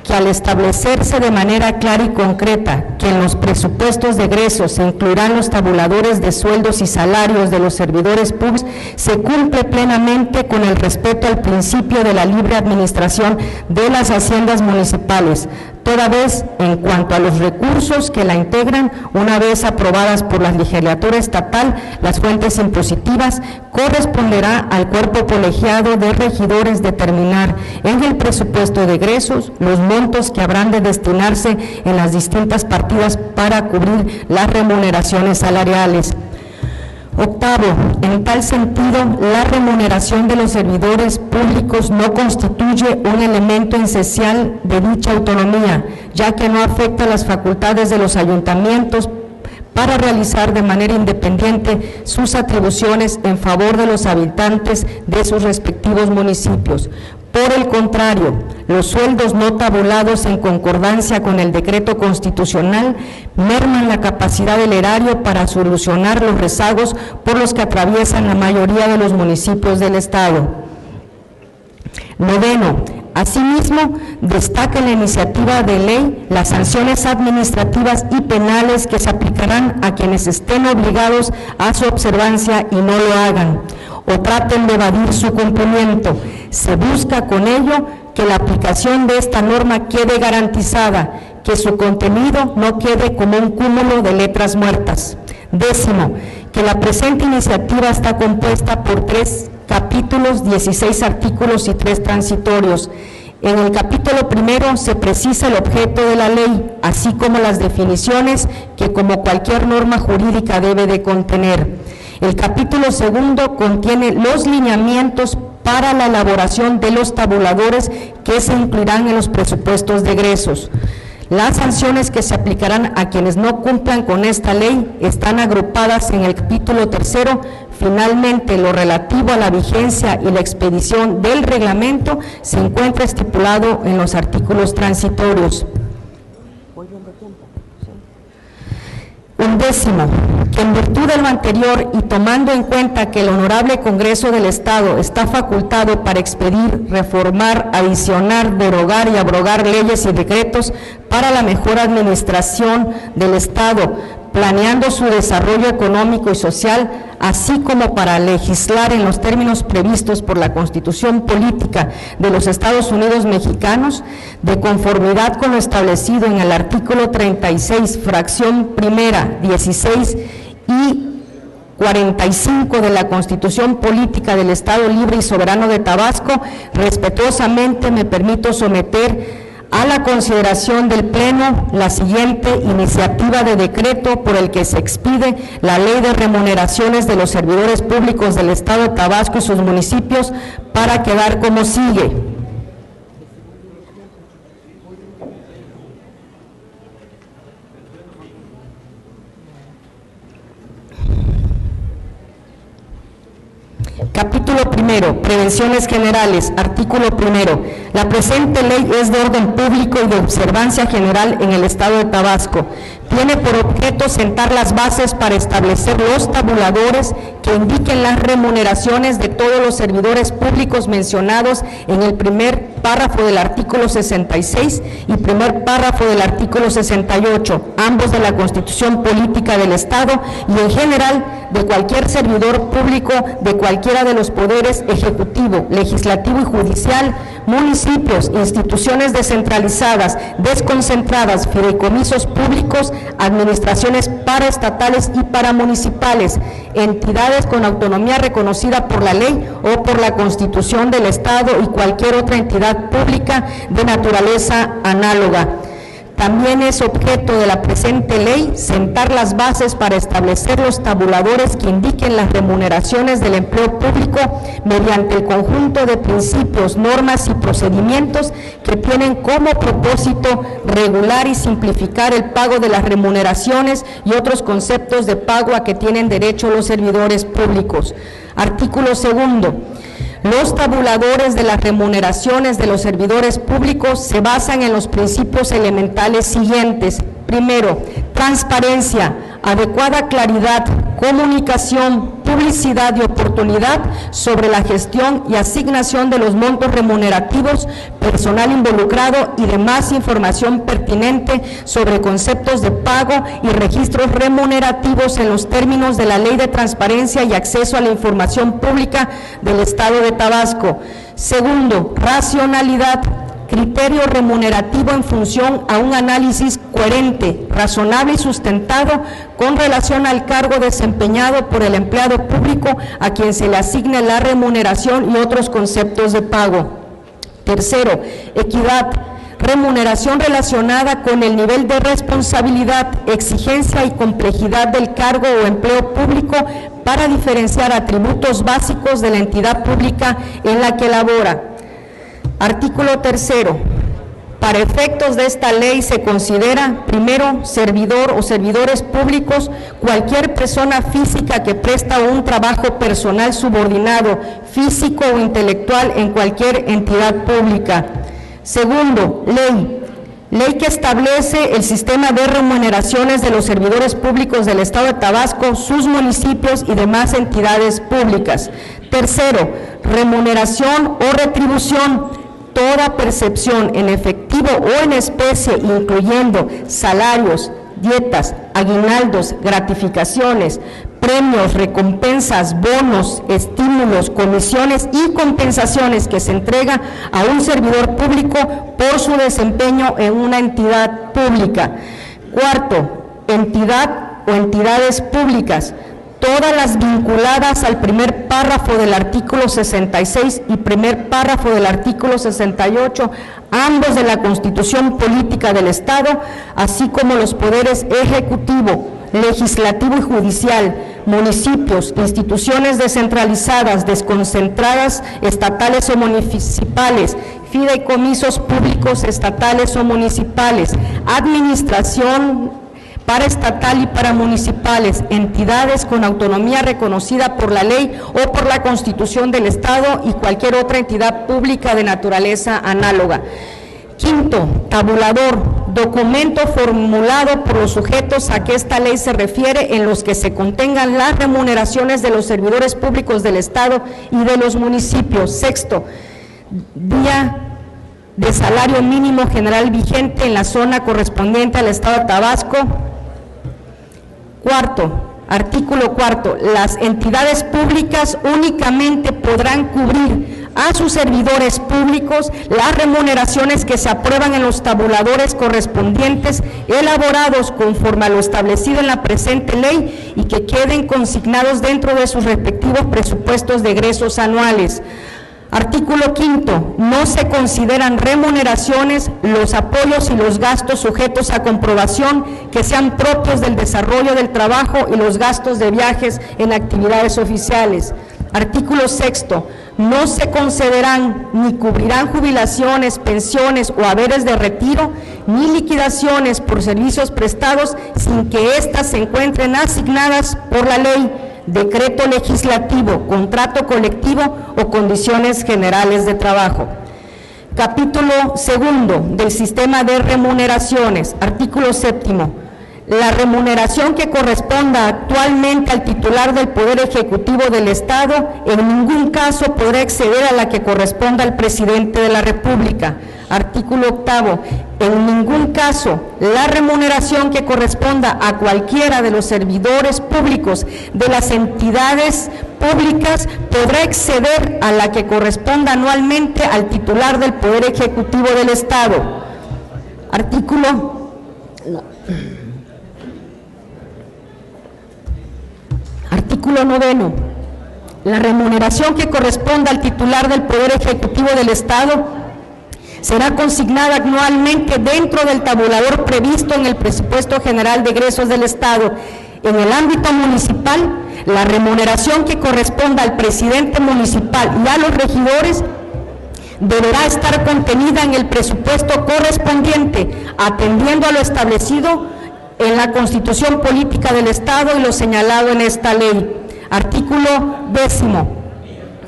Speaker 2: que al establecerse de manera clara y concreta que en los presupuestos de egresos se incluirán los tabuladores de sueldos y salarios de los servidores públicos, se cumple plenamente con el respeto al principio de la libre administración de las haciendas municipales, toda vez en cuanto a los recursos que la integran, una vez aprobadas por la legislatura estatal, las fuentes impositivas, corresponderá al cuerpo colegiado de regidores determinar en el presupuesto de egresos los montos que habrán de destinarse en las distintas partidas para cubrir las remuneraciones salariales. Octavo, en tal sentido, la remuneración de los servidores públicos no constituye un elemento esencial de dicha autonomía, ya que no afecta las facultades de los ayuntamientos para realizar de manera independiente sus atribuciones en favor de los habitantes de sus respectivos municipios. Por el contrario, los sueldos no tabulados en concordancia con el decreto constitucional merman la capacidad del erario para solucionar los rezagos por los que atraviesan la mayoría de los municipios del Estado. Noveno, asimismo, destaca en la iniciativa de ley las sanciones administrativas y penales que se aplicarán a quienes estén obligados a su observancia y no lo hagan o traten de evadir su cumplimiento. Se busca con ello que la aplicación de esta norma quede garantizada, que su contenido no quede como un cúmulo de letras muertas. Décimo, que la presente iniciativa está compuesta por 3 capítulos, 16 artículos y 3 transitorios. En el capítulo primero se precisa el objeto de la ley, así como las definiciones que como cualquier norma jurídica debe de contener. El capítulo segundo contiene los lineamientos para la elaboración de los tabuladores que se incluirán en los presupuestos de egresos. Las sanciones que se aplicarán a quienes no cumplan con esta ley están agrupadas en el capítulo tercero. Finalmente, lo relativo a la vigencia y la expedición del reglamento se encuentra estipulado en los artículos transitorios. Undécimo, que en virtud de lo anterior y tomando en cuenta que el Honorable Congreso del Estado está facultado para expedir, reformar, adicionar, derogar y abrogar leyes y decretos para la mejor administración del Estado, planeando su desarrollo económico y social, así como para legislar en los términos previstos por la Constitución Política de los Estados Unidos Mexicanos, de conformidad con lo establecido en el artículo 36, fracción primera, 16 y 45 de la Constitución Política del Estado Libre y Soberano de Tabasco, respetuosamente me permito someter a la consideración del Pleno la siguiente iniciativa de decreto por el que se expide la Ley de Remuneraciones de los Servidores Públicos del Estado de Tabasco y sus municipios, para quedar como sigue. Capítulo primero, prevenciones generales. Artículo primero. La presente ley es de orden público y de observancia general en el Estado de Tabasco. Tiene por objeto sentar las bases para establecer los tabuladores que indiquen las remuneraciones de todos los servidores públicos mencionados en el primer párrafo del artículo 66 y primer párrafo del artículo 68, ambos de la Constitución Política del Estado, y en general de cualquier servidor público de cualquiera de los poderes ejecutivo, legislativo y judicial, municipios, instituciones descentralizadas, desconcentradas, fideicomisos públicos, administraciones paraestatales y paramunicipales, entidades con autonomía reconocida por la ley o por la Constitución del Estado y cualquier otra entidad pública de naturaleza análoga. También es objeto de la presente ley sentar las bases para establecer los tabuladores que indiquen las remuneraciones del empleo público mediante el conjunto de principios, normas y procedimientos que tienen como propósito regular y simplificar el pago de las remuneraciones y otros conceptos de pago a que tienen derecho los servidores públicos. Artículo segundo. Los tabuladores de las remuneraciones de los servidores públicos se basan en los principios elementales siguientes. Primero, transparencia, adecuada claridad, comunicación, publicidad y oportunidad sobre la gestión y asignación de los montos remunerativos, personal involucrado y demás información pertinente sobre conceptos de pago y registros remunerativos en los términos de la Ley de Transparencia y Acceso a la Información Pública del Estado de Tabasco. Segundo, racionalidad, criterio remunerativo en función a un análisis coherente, razonable y sustentado con relación al cargo desempeñado por el empleado público a quien se le asigne la remuneración y otros conceptos de pago. Tercero, equidad, remuneración relacionada con el nivel de responsabilidad, exigencia y complejidad del cargo o empleo público para diferenciar atributos básicos de la entidad pública en la que labora. Artículo tercero. Para efectos de esta ley se considera, primero, servidor o servidores públicos, cualquier persona física que presta un trabajo personal subordinado, físico o intelectual en cualquier entidad pública. Segundo, ley que establece el sistema de remuneraciones de los servidores públicos del Estado de Tabasco, sus municipios y demás entidades públicas. Tercero, remuneración o retribución. Toda percepción en efectivo o en especie, incluyendo salarios, dietas, aguinaldos, gratificaciones, premios, recompensas, bonos, estímulos, comisiones y compensaciones que se entrega a un servidor público por su desempeño en una entidad pública. Cuarto, entidad o entidades públicas. Todas las vinculadas al primer párrafo del artículo 66 y primer párrafo del artículo 68, ambos de la Constitución Política del Estado, así como los poderes ejecutivo, legislativo y judicial, municipios, instituciones descentralizadas, desconcentradas, estatales o municipales, fideicomisos públicos estatales o municipales, administración paraestatal y paramunicipales, entidades con autonomía reconocida por la ley o por la Constitución del Estado y cualquier otra entidad pública de naturaleza análoga. Quinto, tabulador, documento formulado por los sujetos a que esta ley se refiere en los que se contengan las remuneraciones de los servidores públicos del Estado y de los municipios. Sexto, día de salario mínimo general vigente en la zona correspondiente al Estado de Tabasco. Cuarto, artículo cuarto, las entidades públicas únicamente podrán cubrir a sus servidores públicos las remuneraciones que se aprueban en los tabuladores correspondientes elaborados conforme a lo establecido en la presente ley y que queden consignados dentro de sus respectivos presupuestos de egresos anuales. Artículo quinto, no se consideran remuneraciones los apoyos y los gastos sujetos a comprobación que sean propios del desarrollo del trabajo y los gastos de viajes en actividades oficiales. Artículo sexto, no se concederán ni cubrirán jubilaciones, pensiones o haberes de retiro, ni liquidaciones por servicios prestados sin que éstas se encuentren asignadas por la ley, decreto legislativo, contrato colectivo o condiciones generales de trabajo. Capítulo segundo del sistema de remuneraciones. Artículo séptimo. La remuneración que corresponda actualmente al titular del Poder Ejecutivo del Estado en ningún caso podrá exceder a la que corresponda al presidente de la República. Artículo octavo. En ningún caso la remuneración que corresponda a cualquiera de los servidores públicos de las entidades públicas podrá exceder a la que corresponda anualmente al titular del Poder Ejecutivo del Estado. Artículo noveno. La remuneración que corresponda al titular del Poder Ejecutivo del Estado será consignada anualmente dentro del tabulador previsto en el Presupuesto General de Egresos del Estado. En el ámbito municipal, la remuneración que corresponda al presidente municipal y a los regidores deberá estar contenida en el presupuesto correspondiente, atendiendo a lo establecido en la Constitución Política del Estado y lo señalado en esta ley. Artículo décimo.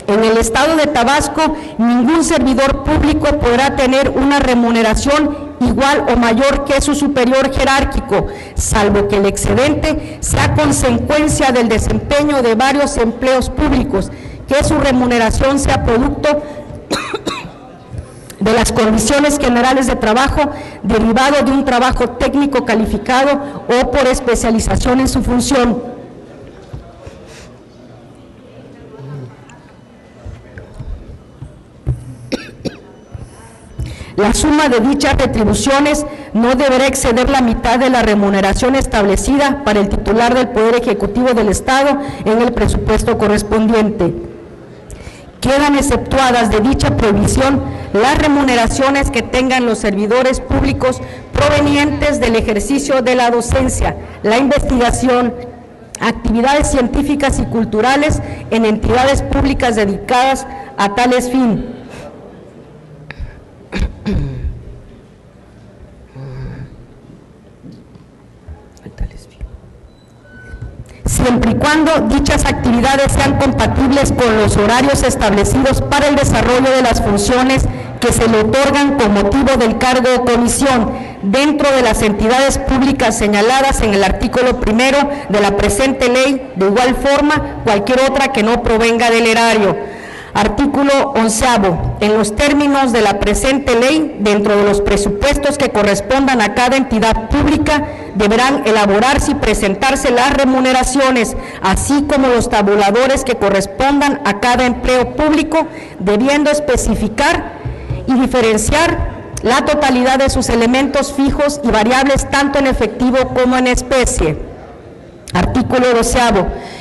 Speaker 2: En el estado de Tabasco, ningún servidor público podrá tener una remuneración igual o mayor que su superior jerárquico, salvo que el excedente sea consecuencia del desempeño de varios empleos públicos, que su remuneración sea producto de las condiciones generales de trabajo derivado de un trabajo técnico calificado o por especialización en su función. La suma de dichas retribuciones no deberá exceder la mitad de la remuneración establecida para el titular del Poder Ejecutivo del Estado en el presupuesto correspondiente. Quedan exceptuadas de dicha prohibición las remuneraciones que tengan los servidores públicos provenientes del ejercicio de la docencia, la investigación, actividades científicas y culturales en entidades públicas dedicadas a tales fines. Siempre y cuando dichas actividades sean compatibles con los horarios establecidos para el desarrollo de las funciones que se le otorgan con motivo del cargo o comisión dentro de las entidades públicas señaladas en el artículo 1 de la presente ley, de igual forma cualquier otra que no provenga del erario. Artículo 11. En los términos de la presente ley, dentro de los presupuestos que correspondan a cada entidad pública, deberán elaborarse y presentarse las remuneraciones, así como los tabuladores que correspondan a cada empleo público, debiendo especificar y diferenciar la totalidad de sus elementos fijos y variables, tanto en efectivo como en especie. Artículo 12.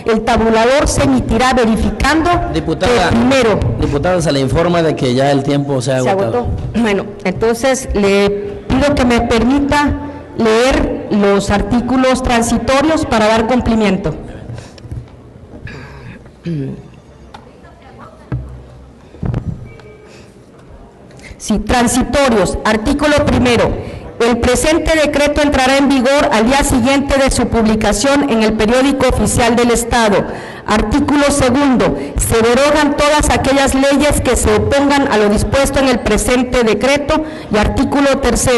Speaker 2: El tabulador se emitirá verificando
Speaker 1: Diputada,
Speaker 2: que primero...
Speaker 1: Diputada, se le informa de que ya el tiempo se ha agotado.
Speaker 2: Bueno, entonces le pido que me permita leer los artículos transitorios para dar cumplimiento. Sí, transitorios. Artículo 1. El presente decreto entrará en vigor al día siguiente de su publicación en el Periódico Oficial del Estado. Artículo 2. Se derogan todas aquellas leyes que se opongan a lo dispuesto en el presente decreto. Y artículo 3.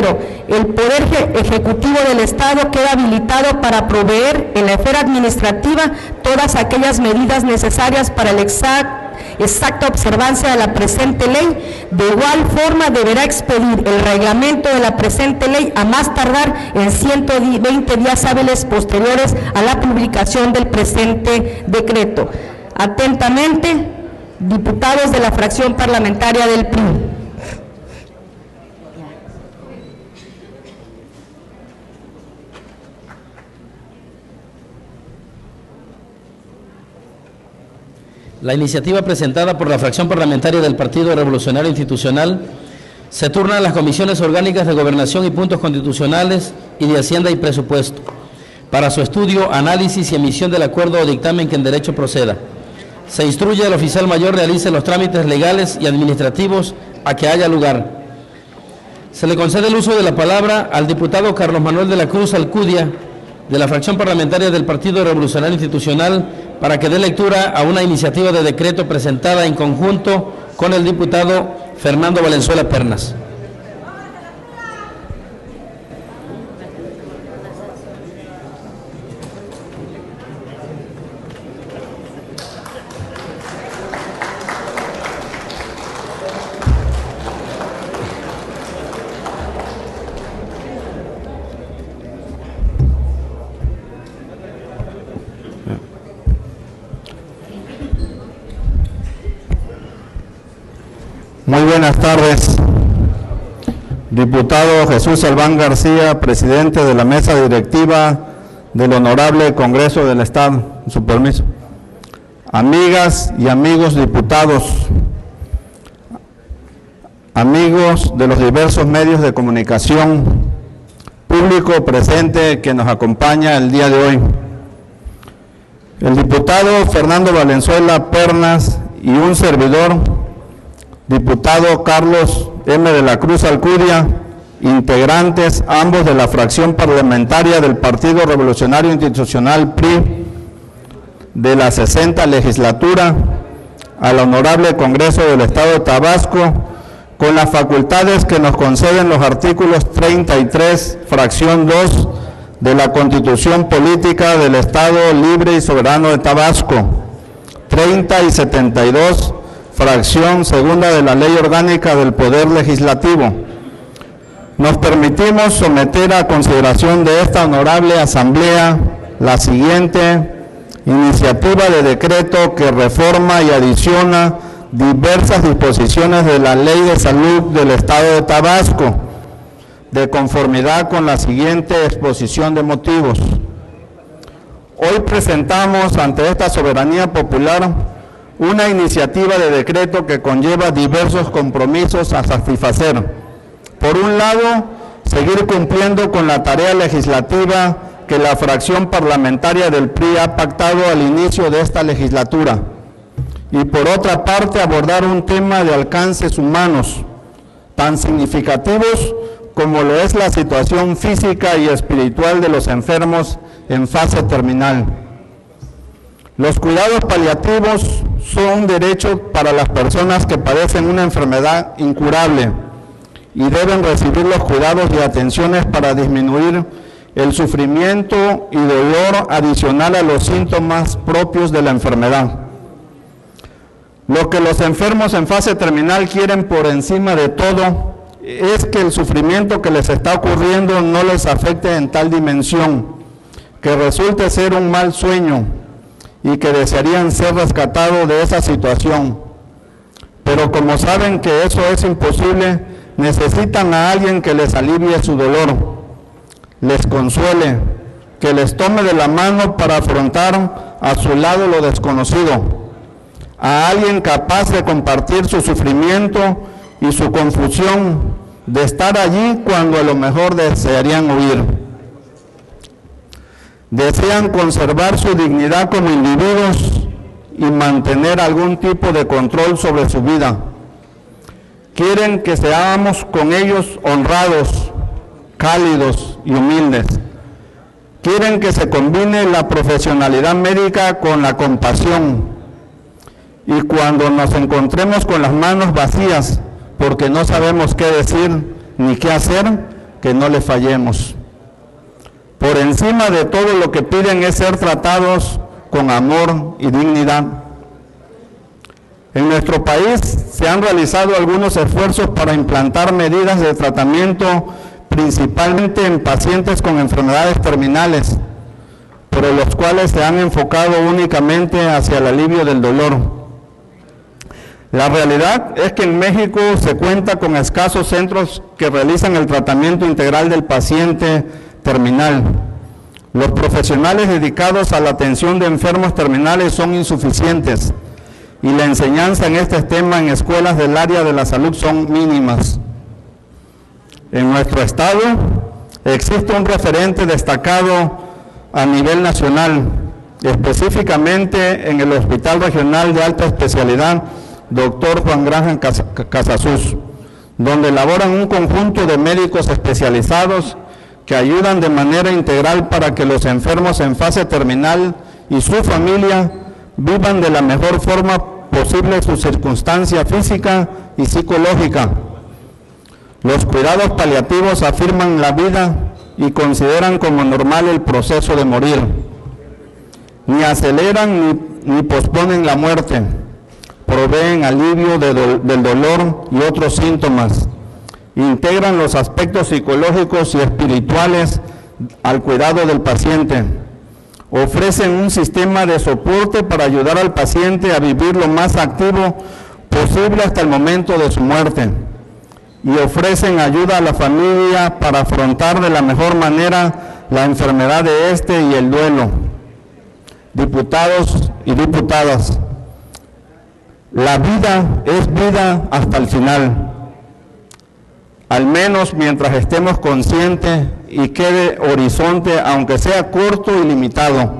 Speaker 2: El Poder Ejecutivo del Estado queda habilitado para proveer en la esfera administrativa todas aquellas medidas necesarias para el exacta observancia de la presente ley. De igual forma deberá expedir el reglamento de la presente ley a más tardar en 120 días hábiles posteriores a la publicación del presente decreto. Atentamente, diputados de la fracción parlamentaria del PRI.
Speaker 1: La iniciativa presentada por la fracción parlamentaria del Partido Revolucionario Institucional se turna a las comisiones orgánicas de Gobernación y Puntos Constitucionales y de Hacienda y Presupuesto para su estudio, análisis y emisión del acuerdo o dictamen que en derecho proceda. Se instruye al oficial mayor realice los trámites legales y administrativos a que haya lugar. Se le concede el uso de la palabra al diputado Carlos Manuel de la Cruz Alcudia, de la fracción parlamentaria del Partido Revolucionario Institucional, para que dé lectura a una iniciativa de decreto presentada en conjunto con el diputado Fernando Valenzuela Pernas.
Speaker 4: Muy buenas tardes. Diputado Jesús Albán García, presidente de la mesa directiva del Honorable Congreso del Estado. Su permiso. Amigas y amigos diputados, amigos de los diversos medios de comunicación, público presente que nos acompaña el día de hoy. El diputado Fernando Valenzuela Pernas y un servidor, diputado Carlos M. de la Cruz Alcudia, integrantes ambos de la fracción parlamentaria del Partido Revolucionario Institucional PRI de la 60ª legislatura, al Honorable Congreso del Estado de Tabasco con las facultades que nos conceden los artículos 33, fracción 2 de la Constitución Política del Estado Libre y Soberano de Tabasco, 30 y 72, fracción segunda de la Ley Orgánica del Poder Legislativo. Nos permitimos someter a consideración de esta honorable Asamblea la siguiente iniciativa de decreto que reforma y adiciona diversas disposiciones de la Ley de Salud del Estado de Tabasco, de conformidad con la siguiente exposición de motivos. Hoy presentamos ante esta soberanía popular una iniciativa de decreto que conlleva diversos compromisos a satisfacer. Por un lado, seguir cumpliendo con la tarea legislativa que la fracción parlamentaria del PRI ha pactado al inicio de esta legislatura. Y por otra parte, abordar un tema de alcances humanos tan significativos como lo es la situación física y espiritual de los enfermos en fase terminal. Los cuidados paliativos son un derecho para las personas que padecen una enfermedad incurable y deben recibir los cuidados y atenciones para disminuir el sufrimiento y dolor adicional a los síntomas propios de la enfermedad. Lo que los enfermos en fase terminal quieren por encima de todo es que el sufrimiento que les está ocurriendo no les afecte en tal dimensión, que resulte ser un mal sueño y que desearían ser rescatados de esa situación. Pero como saben que eso es imposible, necesitan a alguien que les alivie su dolor, les consuele, que les tome de la mano para afrontar a su lado lo desconocido, a alguien capaz de compartir su sufrimiento y su confusión, de estar allí cuando a lo mejor desearían huir. Desean conservar su dignidad como individuos y mantener algún tipo de control sobre su vida. Quieren que seamos con ellos honrados, cálidos y humildes. Quieren que se combine la profesionalidad médica con la compasión. Y cuando nos encontremos con las manos vacías, porque no sabemos qué decir ni qué hacer, que no les fallemos. Por encima de todo lo que piden es ser tratados con amor y dignidad. En nuestro país se han realizado algunos esfuerzos para implantar medidas de tratamiento, principalmente en pacientes con enfermedades terminales, pero los cuales se han enfocado únicamente hacia el alivio del dolor. La realidad es que en México se cuenta con escasos centros que realizan el tratamiento integral del paciente terminal. Los profesionales dedicados a la atención de enfermos terminales son insuficientes y la enseñanza en este tema en escuelas del área de la salud son mínimas. En nuestro estado existe un referente destacado a nivel nacional, específicamente en el Hospital Regional de Alta Especialidad Dr. Juan Graham Casasus, donde laboran un conjunto de médicos especializados que ayudan de manera integral para que los enfermos en fase terminal y su familia vivan de la mejor forma posible su circunstancia física y psicológica. Los cuidados paliativos afirman la vida y consideran como normal el proceso de morir. Ni aceleran ni posponen la muerte. Proveen alivio del dolor y otros síntomas. Integran los aspectos psicológicos y espirituales al cuidado del paciente. Ofrecen un sistema de soporte para ayudar al paciente a vivir lo más activo posible hasta el momento de su muerte. Y ofrecen ayuda a la familia para afrontar de la mejor manera la enfermedad de este y el duelo. Diputados y diputadas, la vida es vida hasta el final, al menos mientras estemos conscientes y quede horizonte, aunque sea corto y limitado.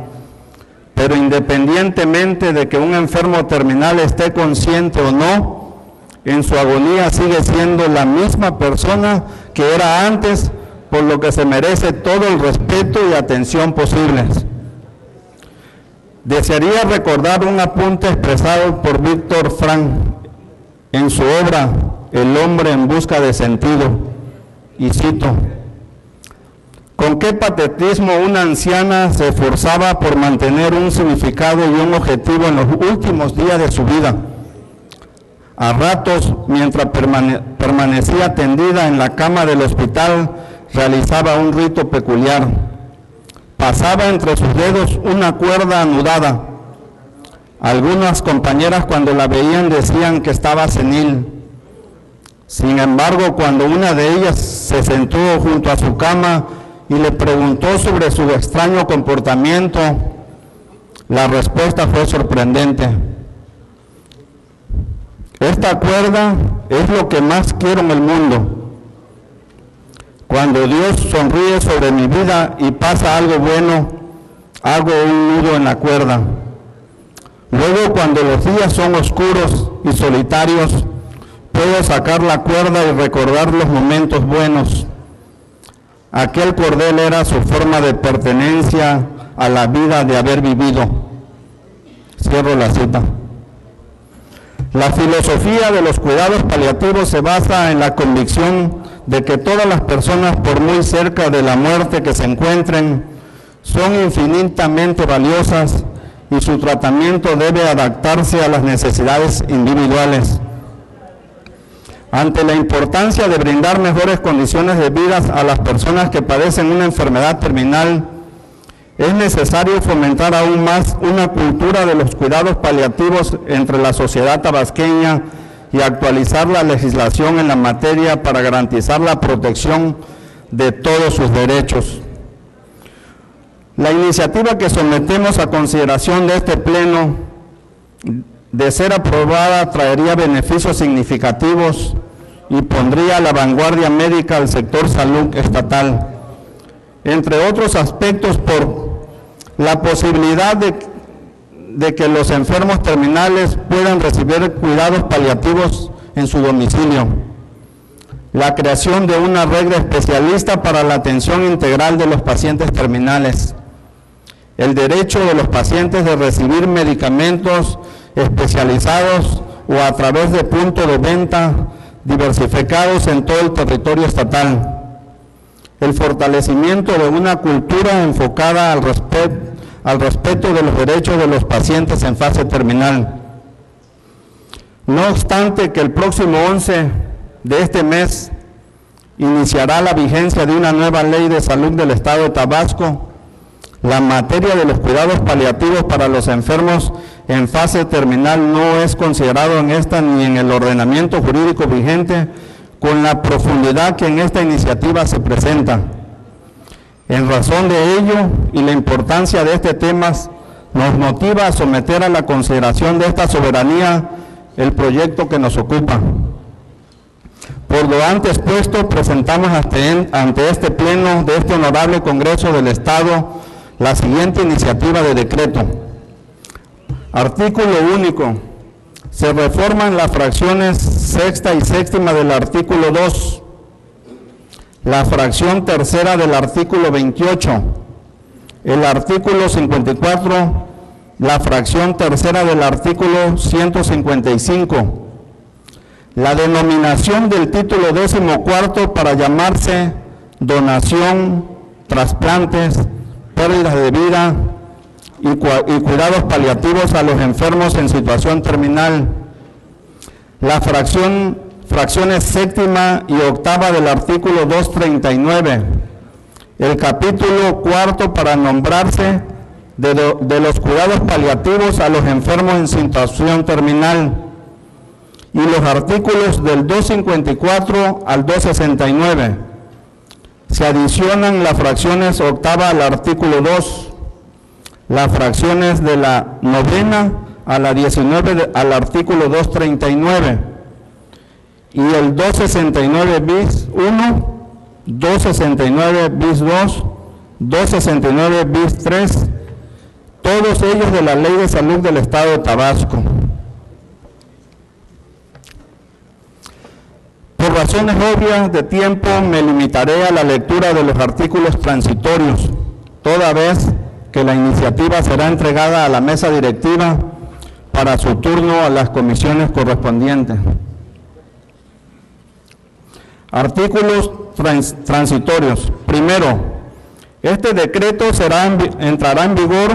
Speaker 4: Pero independientemente de que un enfermo terminal esté consciente o no, en su agonía sigue siendo la misma persona que era antes, por lo que se merece todo el respeto y atención posibles. Desearía recordar un apunte expresado por Víctor Frank en su obra El hombre en busca de sentido, y cito: con qué patetismo una anciana se esforzaba por mantener un significado y un objetivo en los últimos días de su vida. A ratos, mientras permanecía tendida en la cama del hospital, realizaba un rito peculiar. Pasaba entre sus dedos una cuerda anudada. Algunas compañeras, cuando la veían, decían que estaba senil. Sin embargo, cuando una de ellas se sentó junto a su cama y le preguntó sobre su extraño comportamiento, la respuesta fue sorprendente. Esta cuerda es lo que más quiero en el mundo. Cuando Dios sonríe sobre mi vida y pasa algo bueno, hago un nudo en la cuerda. Luego, cuando los días son oscuros y solitarios, puedo sacar la cuerda y recordar los momentos buenos. Aquel cordel era su forma de pertenencia a la vida de haber vivido. Cierro la cita. La filosofía de los cuidados paliativos se basa en la convicción de que todas las personas, por muy cerca de la muerte que se encuentren, son infinitamente valiosas y su tratamiento debe adaptarse a las necesidades individuales. Ante la importancia de brindar mejores condiciones de vida a las personas que padecen una enfermedad terminal, es necesario fomentar aún más una cultura de los cuidados paliativos entre la sociedad tabasqueña y actualizar la legislación en la materia para garantizar la protección de todos sus derechos. La iniciativa que sometemos a consideración de este Pleno, de ser aprobada, traería beneficios significativos y pondría a la vanguardia médica al sector salud estatal, entre otros aspectos, por la posibilidad de que los enfermos terminales puedan recibir cuidados paliativos en su domicilio, la creación de una red especialista para la atención integral de los pacientes terminales, el derecho de los pacientes de recibir medicamentos especializados o a través de puntos de venta diversificados en todo el territorio estatal, el fortalecimiento de una cultura enfocada al respeto de los derechos de los pacientes en fase terminal. No obstante, que el próximo 11 de este mes iniciará la vigencia de una nueva ley de salud del Estado de Tabasco, la materia de los cuidados paliativos para los enfermos en fase terminal no es considerado en esta ni en el ordenamiento jurídico vigente con la profundidad que en esta iniciativa se presenta. En razón de ello y la importancia de este tema, nos motiva a someter a la consideración de esta soberanía el proyecto que nos ocupa. Por lo antes puesto, presentamos ante este Pleno de este Honorable Congreso del Estado la siguiente iniciativa de decreto. Artículo único. Se reforman las fracciones sexta y séptima del artículo 2, la fracción tercera del artículo 28, el artículo 54, la fracción tercera del artículo 155, la denominación del título 14º para llamarse donación, trasplantes, pérdidas de vida y cuidados paliativos a los enfermos en situación terminal. La fracciones séptima y octava del artículo 239, el capítulo 4 para nombrarse de los cuidados paliativos a los enfermos en situación terminal, y los artículos del 254 al 269. Se adicionan las fracciones octava al artículo 2, las fracciones de la novena a la 19 al artículo 239 y el 269 bis 1, 269 bis 2, 269 bis 3, todos ellos de la Ley de Salud del Estado de Tabasco. Por razones obvias de tiempo me limitaré a la lectura de los artículos transitorios, toda vez que la iniciativa será entregada a la mesa directiva para su turno a las comisiones correspondientes. Artículos transitorios. Primero, este decreto entrará en vigor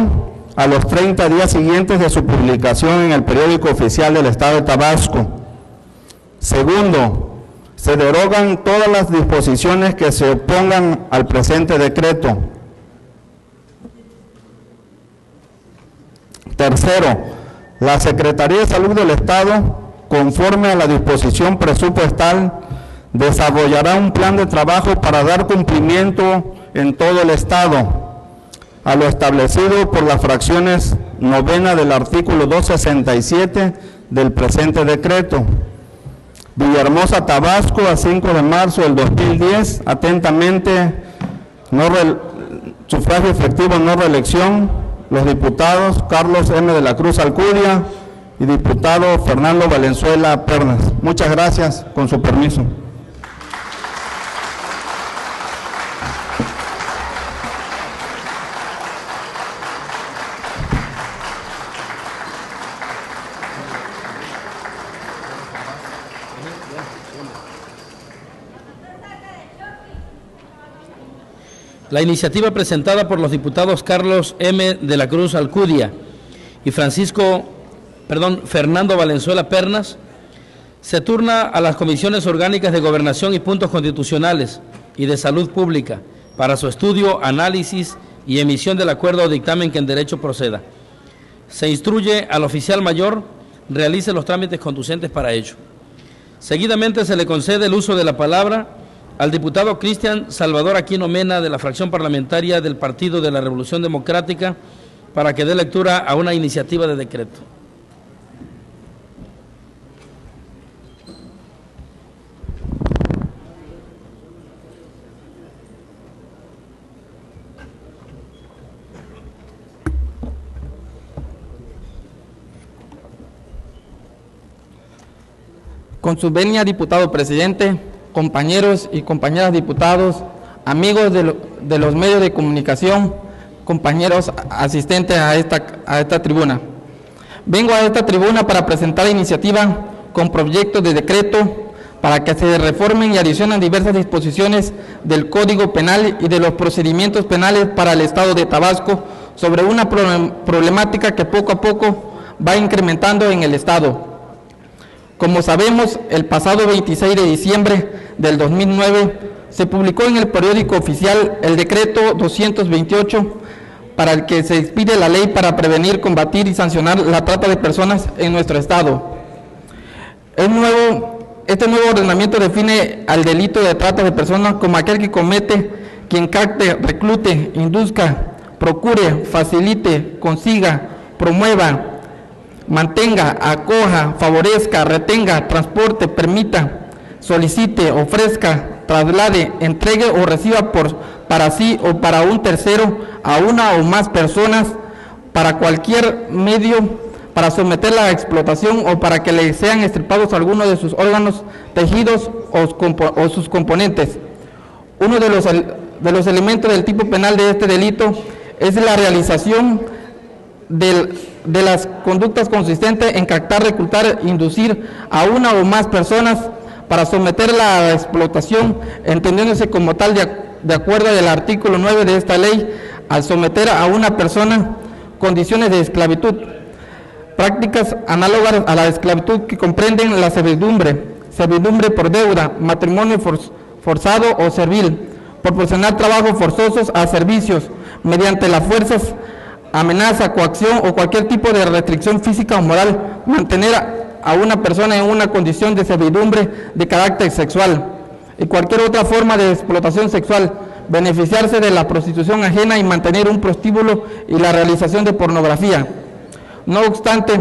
Speaker 4: a los 30 días siguientes de su publicación en el periódico oficial del Estado de Tabasco. Segundo, se derogan todas las disposiciones que se opongan al presente decreto. Tercero, la Secretaría de Salud del Estado, conforme a la disposición presupuestal, desarrollará un plan de trabajo para dar cumplimiento en todo el Estado a lo establecido por las fracciones novena del artículo 267 del presente decreto. Villahermosa, Tabasco, a 5 de marzo del 2010, atentamente, sufragio efectivo, no reelección, los diputados Carlos M. de la Cruz Alcudia y diputado Fernando Valenzuela Pernas. Muchas gracias, con su permiso.
Speaker 1: La iniciativa presentada por los diputados Carlos M. de la Cruz Alcudia y Fernando Valenzuela Pernas se turna a las comisiones orgánicas de Gobernación y Puntos Constitucionales y de Salud Pública para su estudio, análisis y emisión del acuerdo o dictamen que en derecho proceda. Se instruye al oficial mayor realice los trámites conducentes para ello. Seguidamente se le concede el uso de la palabra al diputado Cristian Salvador Aquino Mena, de la fracción parlamentaria del Partido de la Revolución Democrática, para que dé lectura a una iniciativa de decreto.
Speaker 5: Con su venia, diputado presidente, compañeros y compañeras diputados, amigos de los medios de comunicación, compañeros asistentes a esta tribuna. Vengo a esta tribuna para presentar iniciativa con proyecto de decreto para que se reformen y adicionen diversas disposiciones del Código Penal y de los procedimientos penales para el Estado de Tabasco sobre una problemática que poco a poco va incrementando en el Estado. Como sabemos, el pasado 26 de diciembre del 2009 se publicó en el periódico oficial el decreto 228 para el que se expide la ley para prevenir, combatir y sancionar la trata de personas en nuestro Estado. Este nuevo ordenamiento define al delito de trata de personas como aquel que comete quien capte, reclute, induzca, procure, facilite, consiga, promueva, mantenga, acoja, favorezca, retenga, transporte, permita, solicite, ofrezca, traslade, entregue o reciba para sí o para un tercero a una o más personas para cualquier medio para someterla a explotación o para que le sean extirpados algunos de sus órganos, tejidos o sus componentes. Uno de los elementos del tipo penal de este delito es la realización de las conductas consistentes en captar, reclutar, inducir a una o más personas para someterla a la explotación, entendiéndose como tal de acuerdo al artículo 9 de esta ley, al someter a una persona condiciones de esclavitud, prácticas análogas a la esclavitud que comprenden la servidumbre por deuda, matrimonio forzado o servil, proporcionar trabajos forzosos a servicios mediante las fuerzas, amenaza, coacción o cualquier tipo de restricción física o moral, mantener a una persona en una condición de servidumbre de carácter sexual y cualquier otra forma de explotación sexual, beneficiarse de la prostitución ajena y mantener un prostíbulo y la realización de pornografía. No obstante,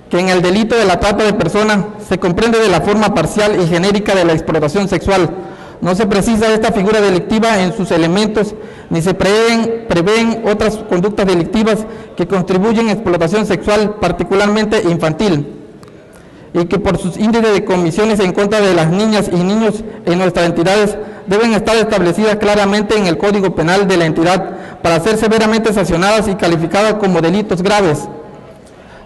Speaker 5: que en el delito de la trata de personas se comprende de la forma parcial y genérica de la explotación sexual. No se precisa esta figura delictiva en sus elementos, ni se prevén otras conductas delictivas que contribuyen a explotación sexual, particularmente infantil, y que por sus índices de comisiones en contra de las niñas y niños en nuestras entidades deben estar establecidas claramente en el Código Penal de la entidad para ser severamente sancionadas y calificadas como delitos graves.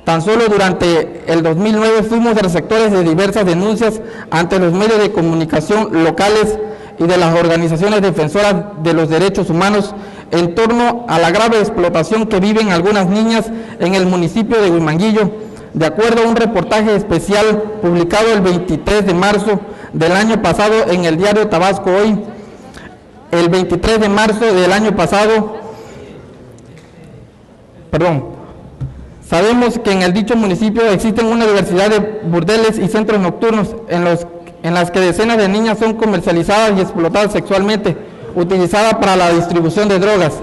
Speaker 5: Tan solo durante el 2009 fuimos receptores de diversas denuncias ante los medios de comunicación locales y de las organizaciones defensoras de los derechos humanos en torno a la grave explotación que viven algunas niñas en el municipio de Huimanguillo, de acuerdo a un reportaje especial publicado el 23 de marzo del año pasado en el diario Tabasco Hoy. El 23 de marzo del año pasado, sabemos que en el dicho municipio existen una diversidad de burdeles y centros nocturnos en las que decenas de niñas son comercializadas y explotadas sexualmente, utilizadas para la distribución de drogas.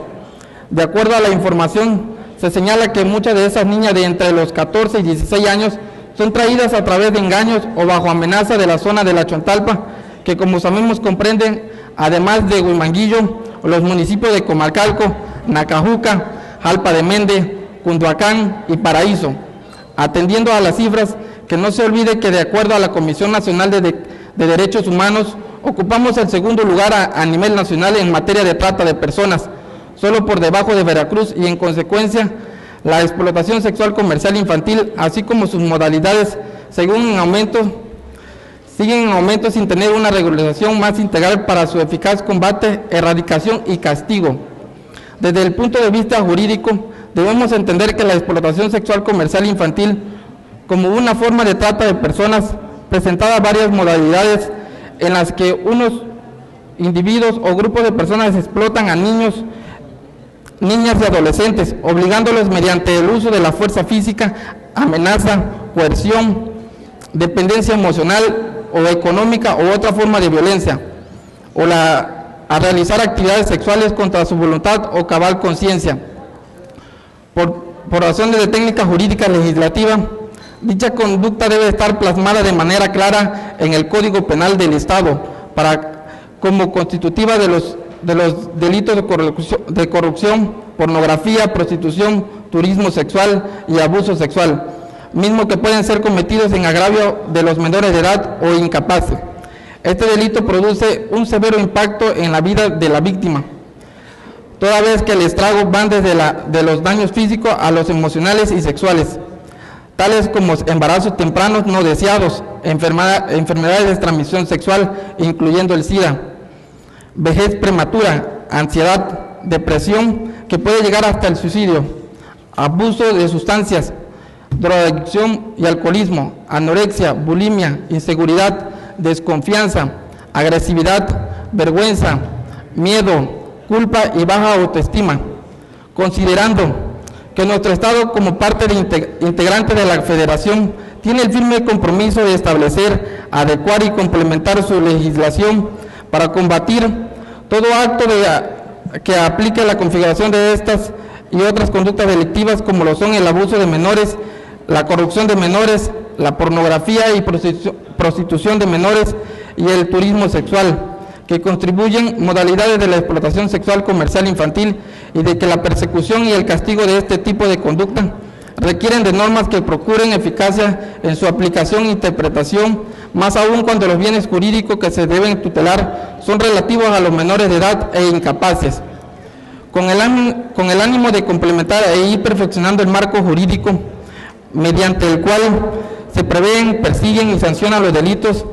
Speaker 5: De acuerdo a la información, se señala que muchas de esas niñas de entre los 14 y 16 años son traídas a través de engaños o bajo amenaza de la zona de La Chontalpa, que como sabemos comprenden, además de Huimanguillo, los municipios de Comalcalco, Nacajuca, Jalpa de Mende, Cunduacán y Paraíso. Atendiendo a las cifras, que no se olvide que de acuerdo a la Comisión Nacional de Derechos Humanos, ocupamos el segundo lugar a nivel nacional en materia de trata de personas, solo por debajo de Veracruz, y en consecuencia la explotación sexual comercial infantil, así como sus modalidades, siguen en aumento sin tener una regulación más integral para su eficaz combate, erradicación y castigo. Desde el punto de vista jurídico, debemos entender que la explotación sexual comercial infantil, como una forma de trata de personas, presenta varias modalidades en las que unos individuos o grupos de personas explotan a niños, niñas y adolescentes, obligándolos mediante el uso de la fuerza física, amenaza, coerción, dependencia emocional o económica u otra forma de violencia, a realizar actividades sexuales contra su voluntad o cabal conciencia. Por razones de técnica jurídica legislativa, dicha conducta debe estar plasmada de manera clara en el Código Penal del Estado como constitutiva de los delitos de corrupción, pornografía, prostitución, turismo sexual y abuso sexual, mismo que pueden ser cometidos en agravio de los menores de edad o incapaces. Este delito produce un severo impacto en la vida de la víctima, toda vez que el estrago van desde de los daños físicos a los emocionales y sexuales, tales como embarazos tempranos no deseados, enfermedades de transmisión sexual, incluyendo el SIDA, vejez prematura, ansiedad, depresión, que puede llegar hasta el suicidio, abuso de sustancias, drogadicción y alcoholismo, anorexia, bulimia, inseguridad, desconfianza, agresividad, vergüenza, miedo, culpa y baja autoestima. Considerando que nuestro Estado, como parte integrante de la Federación, tiene el firme compromiso de establecer, adecuar y complementar su legislación para combatir todo acto que aplique la configuración de estas y otras conductas delictivas, como lo son el abuso de menores, la corrupción de menores, la pornografía y prostitución de menores y el turismo sexual, que contribuyen modalidades de la explotación sexual comercial infantil, y de que la persecución y el castigo de este tipo de conducta requieren de normas que procuren eficacia en su aplicación e interpretación, más aún cuando los bienes jurídicos que se deben tutelar son relativos a los menores de edad e incapaces. Con el ánimo de complementar e ir perfeccionando el marco jurídico mediante el cual se prevén, persiguen y sancionan los delitos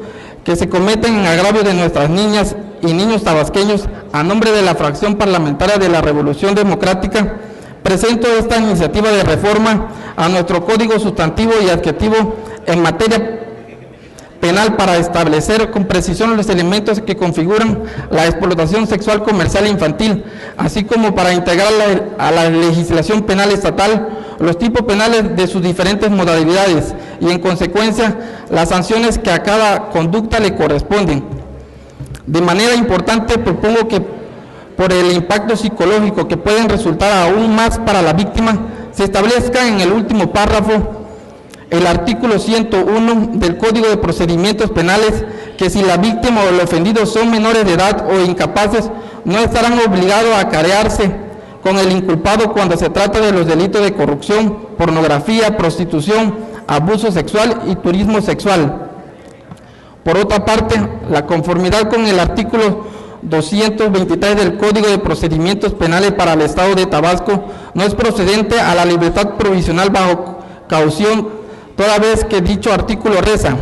Speaker 5: que se cometen en agravio de nuestras niñas y niños tabasqueños, a nombre de la fracción parlamentaria de la Revolución Democrática, presento esta iniciativa de reforma a nuestro Código Sustantivo y Adjetivo en materia penal para establecer con precisión los elementos que configuran la explotación sexual comercial infantil, así como para integrar a la legislación penal estatal los tipos penales de sus diferentes modalidades y, en consecuencia, las sanciones que a cada conducta le corresponden. De manera importante, propongo que, por el impacto psicológico que pueden resultar aún más para la víctima, se establezca en el último párrafo el artículo 101 del Código de Procedimientos Penales, que si la víctima o el ofendido son menores de edad o incapaces, no estarán obligados a acarearse con el inculpado cuando se trata de los delitos de corrupción, pornografía, prostitución, abuso sexual y turismo sexual. Por otra parte, la conformidad con el artículo 223 del Código de Procedimientos Penales para el Estado de Tabasco no es procedente a la libertad provisional bajo caución, toda vez que dicho artículo reza: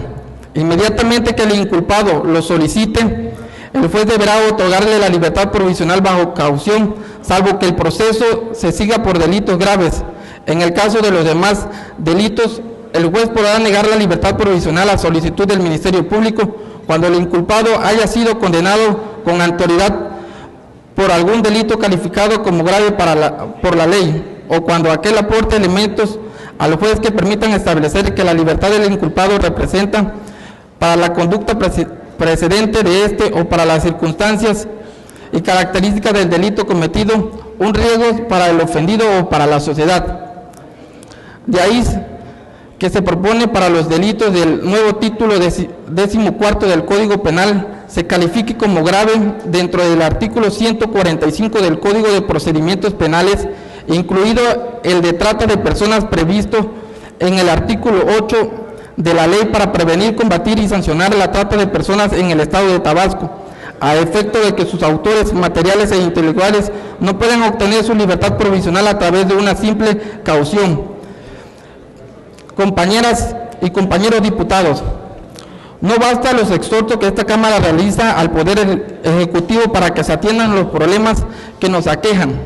Speaker 5: inmediatamente que el inculpado lo solicite, el juez deberá otorgarle la libertad provisional bajo caución, salvo que el proceso se siga por delitos graves. En el caso de los demás delitos, el juez podrá negar la libertad provisional a solicitud del Ministerio Público cuando el inculpado haya sido condenado con anterioridad por algún delito calificado como grave por la ley, o cuando aquel aporte elementos al juez que permitan establecer que la libertad del inculpado representa, para la conducta precedente de este o para las circunstancias y características del delito cometido, un riesgo para el ofendido o para la sociedad. De ahí que se propone para los delitos del nuevo título 14 del Código Penal se califique como grave dentro del artículo 145 del Código de Procedimientos Penales, incluido el de trata de personas previsto en el artículo 8 de la Ley para prevenir, combatir y sancionar la trata de personas en el Estado de Tabasco, a efecto de que sus autores materiales e intelectuales no pueden obtener su libertad provisional a través de una simple caución. Compañeras y compañeros diputados, no basta los exhortos que esta Cámara realiza al Poder Ejecutivo para que se atiendan los problemas que nos aquejan,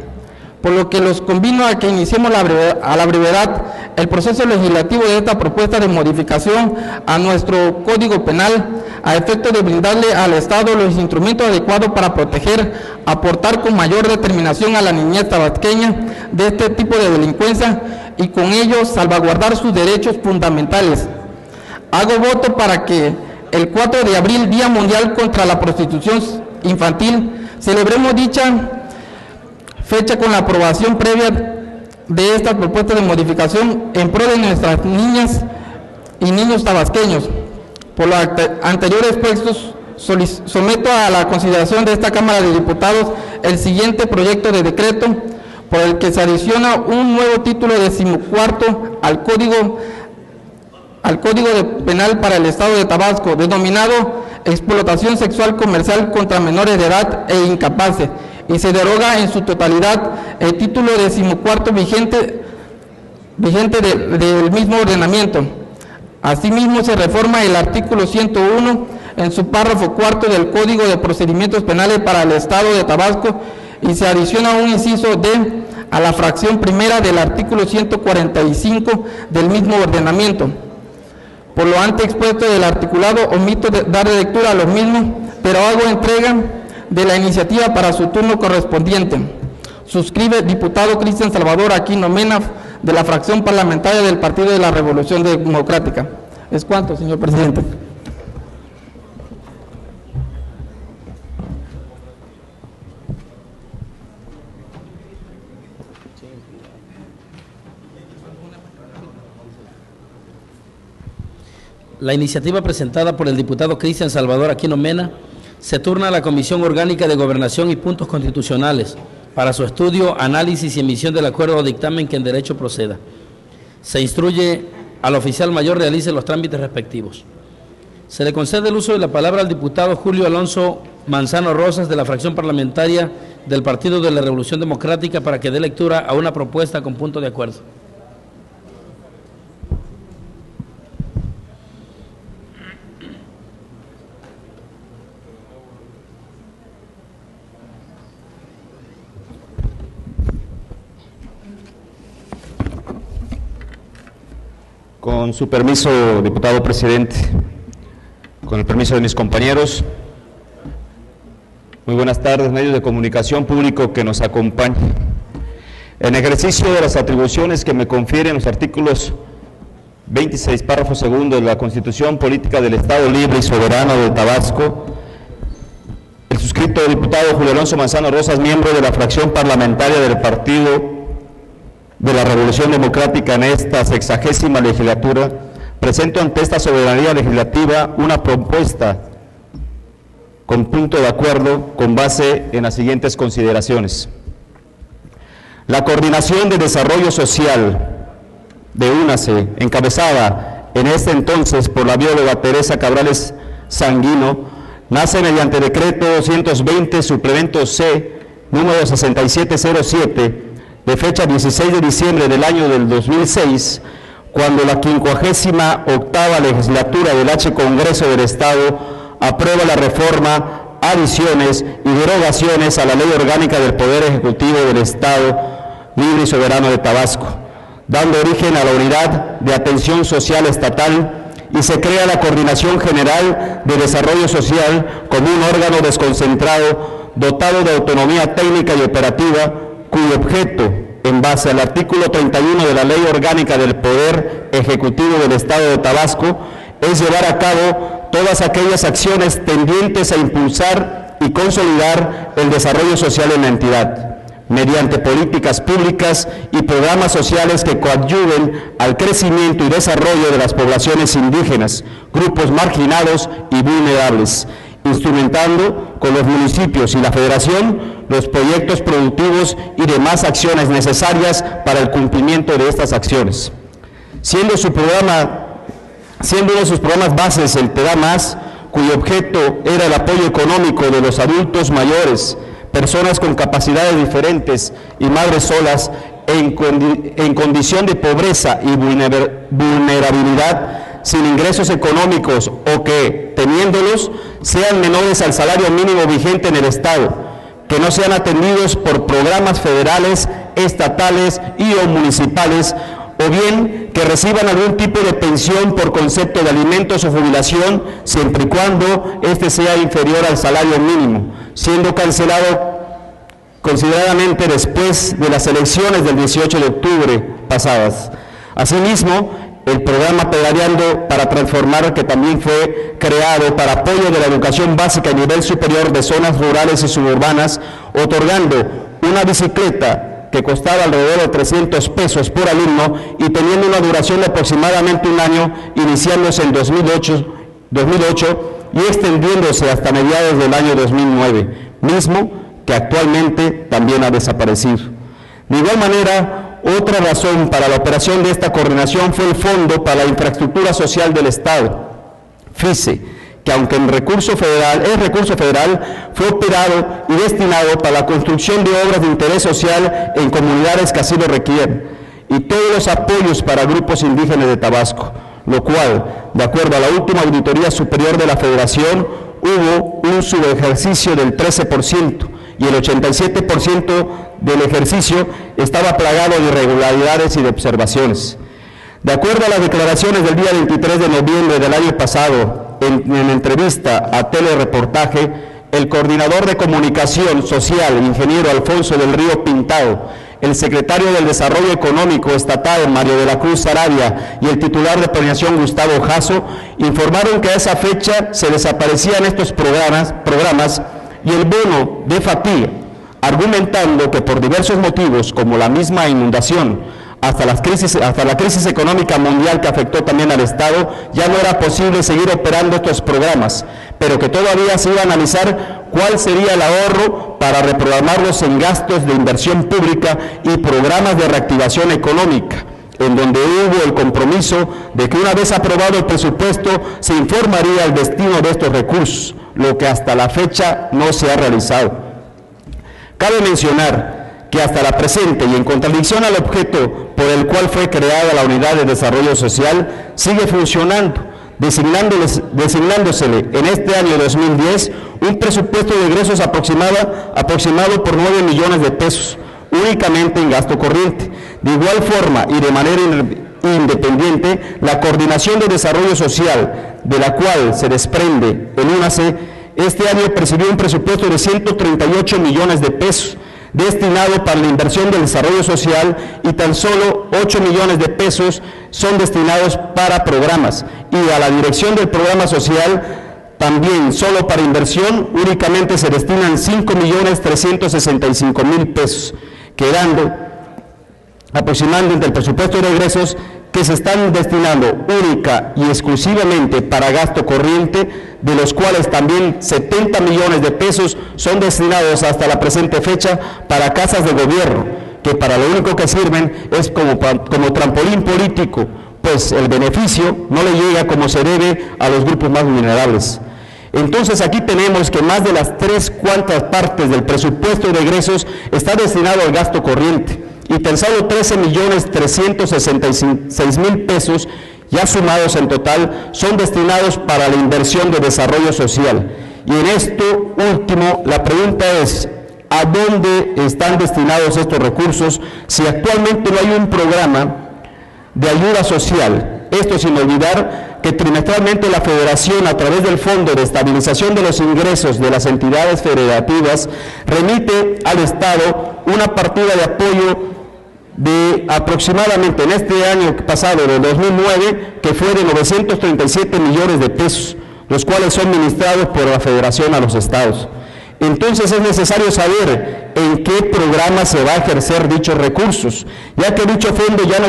Speaker 5: por lo que los convino a que iniciemos a la brevedad el proceso legislativo de esta propuesta de modificación a nuestro Código Penal, a efecto de brindarle al Estado los instrumentos adecuados para proteger, aportar con mayor determinación a la niñez tabasqueña de este tipo de delincuencia y con ello salvaguardar sus derechos fundamentales. Hago voto para que el 4 de abril, Día Mundial contra la Prostitución Infantil, celebremos dicha fecha con la aprobación previa de esta propuesta de modificación en pro de nuestras niñas y niños tabasqueños. Por lo anterior expuesto, someto a la consideración de esta Cámara de Diputados el siguiente proyecto de decreto por el que se adiciona un nuevo título 14 al Código Penal para el Estado de Tabasco, denominado explotación sexual comercial contra menores de edad e incapaces, y se deroga en su totalidad el título 14 vigente del mismo ordenamiento. Asimismo, se reforma el artículo 101 en su párrafo 4 del Código de Procedimientos Penales para el Estado de Tabasco y se adiciona un inciso D a la fracción primera del artículo 145 del mismo ordenamiento. Por lo antes expuesto del articulado, omito dar lectura a los mismos, pero hago entrega de la iniciativa para su turno correspondiente. Suscribe diputado Cristian Salvador Aquino Mena, de la fracción parlamentaria del Partido de la Revolución Democrática. Es cuanto, señor presidente.
Speaker 1: La iniciativa presentada por el diputado Cristian Salvador Aquino Mena se turna a la Comisión Orgánica de Gobernación y Puntos Constitucionales para su estudio, análisis y emisión del acuerdo o dictamen que en derecho proceda. Se instruye al oficial mayor realice los trámites respectivos. Se le concede el uso de la palabra al diputado Julio Alonso Manzano Rosas, de la fracción parlamentaria del Partido de la Revolución Democrática, para que dé lectura a una propuesta con punto de acuerdo.
Speaker 6: Con su permiso, diputado presidente, con el permiso de mis compañeros, muy buenas tardes, medios de comunicación, público que nos acompaña. En ejercicio de las atribuciones que me confieren los artículos 26, párrafo segundo de la Constitución Política del Estado Libre y Soberano de Tabasco, el suscrito diputado Julio Alonso Manzano Rosas, miembro de la fracción parlamentaria del Partido de la Revolución Democrática en esta 60ª legislatura, presento ante esta soberanía legislativa una propuesta con punto de acuerdo con base en las siguientes consideraciones. La Coordinación de Desarrollo Social de UNACE, encabezada en este entonces por la bióloga Teresa Cabrales Sanguino, nace mediante decreto 220, suplemento C, número 6707, de fecha 16 de diciembre del año del 2006, cuando la 58ª legislatura del H. Congreso del Estado aprueba la reforma, adiciones y derogaciones a la Ley Orgánica del Poder Ejecutivo del Estado Libre y Soberano de Tabasco, dando origen a la Unidad de Atención Social Estatal, y se crea la Coordinación General de Desarrollo Social como un órgano desconcentrado dotado de autonomía técnica y operativa, cuyo objeto, en base al artículo 31 de la Ley Orgánica del Poder Ejecutivo del Estado de Tabasco, es llevar a cabo todas aquellas acciones tendientes a impulsar y consolidar el desarrollo social en la entidad, mediante políticas públicas y programas sociales que coadyuven al crecimiento y desarrollo de las poblaciones indígenas, grupos marginados y vulnerables, instrumentando con los municipios y la Federación los proyectos productivos y demás acciones necesarias para el cumplimiento de estas acciones. Siendo uno de sus programas bases el Te Da Más, cuyo objeto era el apoyo económico de los adultos mayores, personas con capacidades diferentes y madres solas en condición de pobreza y vulnerabilidad, sin ingresos económicos o que, teniéndolos, sean menores al salario mínimo vigente en el Estado, que no sean atendidos por programas federales, estatales y o municipales, o bien que reciban algún tipo de pensión por concepto de alimentos o jubilación, siempre y cuando éste sea inferior al salario mínimo, siendo cancelado consideradamente después de las elecciones del 18 de octubre pasadas. Asimismo, el programa Pedaleando para Transformar, que también fue creado para apoyo de la educación básica a nivel superior de zonas rurales y suburbanas, otorgando una bicicleta que costaba alrededor de 300 pesos por alumno y teniendo una duración de aproximadamente un año, iniciándose en 2008 y extendiéndose hasta mediados del año 2009, mismo que actualmente también ha desaparecido. De igual manera, otra razón para la operación de esta coordinación fue el Fondo para la Infraestructura Social del Estado, FISE, que aunque es recurso federal, fue operado y destinado para la construcción de obras de interés social en comunidades que así lo requieren, y todos los apoyos para grupos indígenas de Tabasco, lo cual, de acuerdo a la última auditoría superior de la Federación, hubo un subejercicio del 13%, y el 87% del ejercicio estaba plagado de irregularidades y de observaciones. De acuerdo a las declaraciones del día 23 de noviembre del año pasado, en entrevista a Telereportaje, el coordinador de comunicación social, ingeniero Alfonso del Río Pintado, el secretario del Desarrollo Económico Estatal, Mario de la Cruz Sarabia, y el titular de planeación, Gustavo Jasso, informaron que a esa fecha se desaparecían estos programas y el bono de fatiga, argumentando que por diversos motivos, como la misma inundación, hasta la crisis económica mundial que afectó también al Estado, ya no era posible seguir operando estos programas, pero que todavía se iba a analizar cuál sería el ahorro para reprogramarlos en gastos de inversión pública y programas de reactivación económica, en donde hubo el compromiso de que una vez aprobado el presupuesto se informaría el destino de estos recursos, lo que hasta la fecha no se ha realizado. Cabe mencionar que hasta la presente y en contradicción al objeto por el cual fue creada la Unidad de Desarrollo Social, sigue funcionando, designándosele en este año 2010 un presupuesto de egresos aproximado por 9 millones de pesos, únicamente en gasto corriente. De igual forma y de manera independiente, la Coordinación de Desarrollo Social, de la cual se desprende el UNACE, este año percibió un presupuesto de 138 millones de pesos, destinado para la inversión del desarrollo social, y tan solo 8 millones de pesos son destinados para programas, y a la dirección del programa social también solo para inversión únicamente se destinan 5.365.000 pesos, quedando aproximadamente el presupuesto de egresos que se están destinando única y exclusivamente para gasto corriente, de los cuales también 70 millones de pesos son destinados hasta la presente fecha para casas de gobierno, que para lo único que sirven es como trampolín político, pues el beneficio no le llega como se debe a los grupos más vulnerables.
Speaker 7: Entonces aquí tenemos que más de las 3/4 partes del presupuesto de egresos está destinado al gasto corriente y tan solo 13.366.000 pesos, ya sumados en total, son destinados para la inversión de desarrollo social. Y en esto último, la pregunta es, ¿a dónde están destinados estos recursos si actualmente no hay un programa de ayuda social? Esto sin olvidar que trimestralmente la Federación, a través del Fondo de Estabilización de los Ingresos de las entidades federativas, remite al Estado una partida de apoyo de aproximadamente, en este año pasado, de 2009, que fue de 937 millones de pesos, los cuales son ministrados por la Federación a los estados. Entonces es necesario saber en qué programa se va a ejercer dichos recursos, ya que dicho fondo ya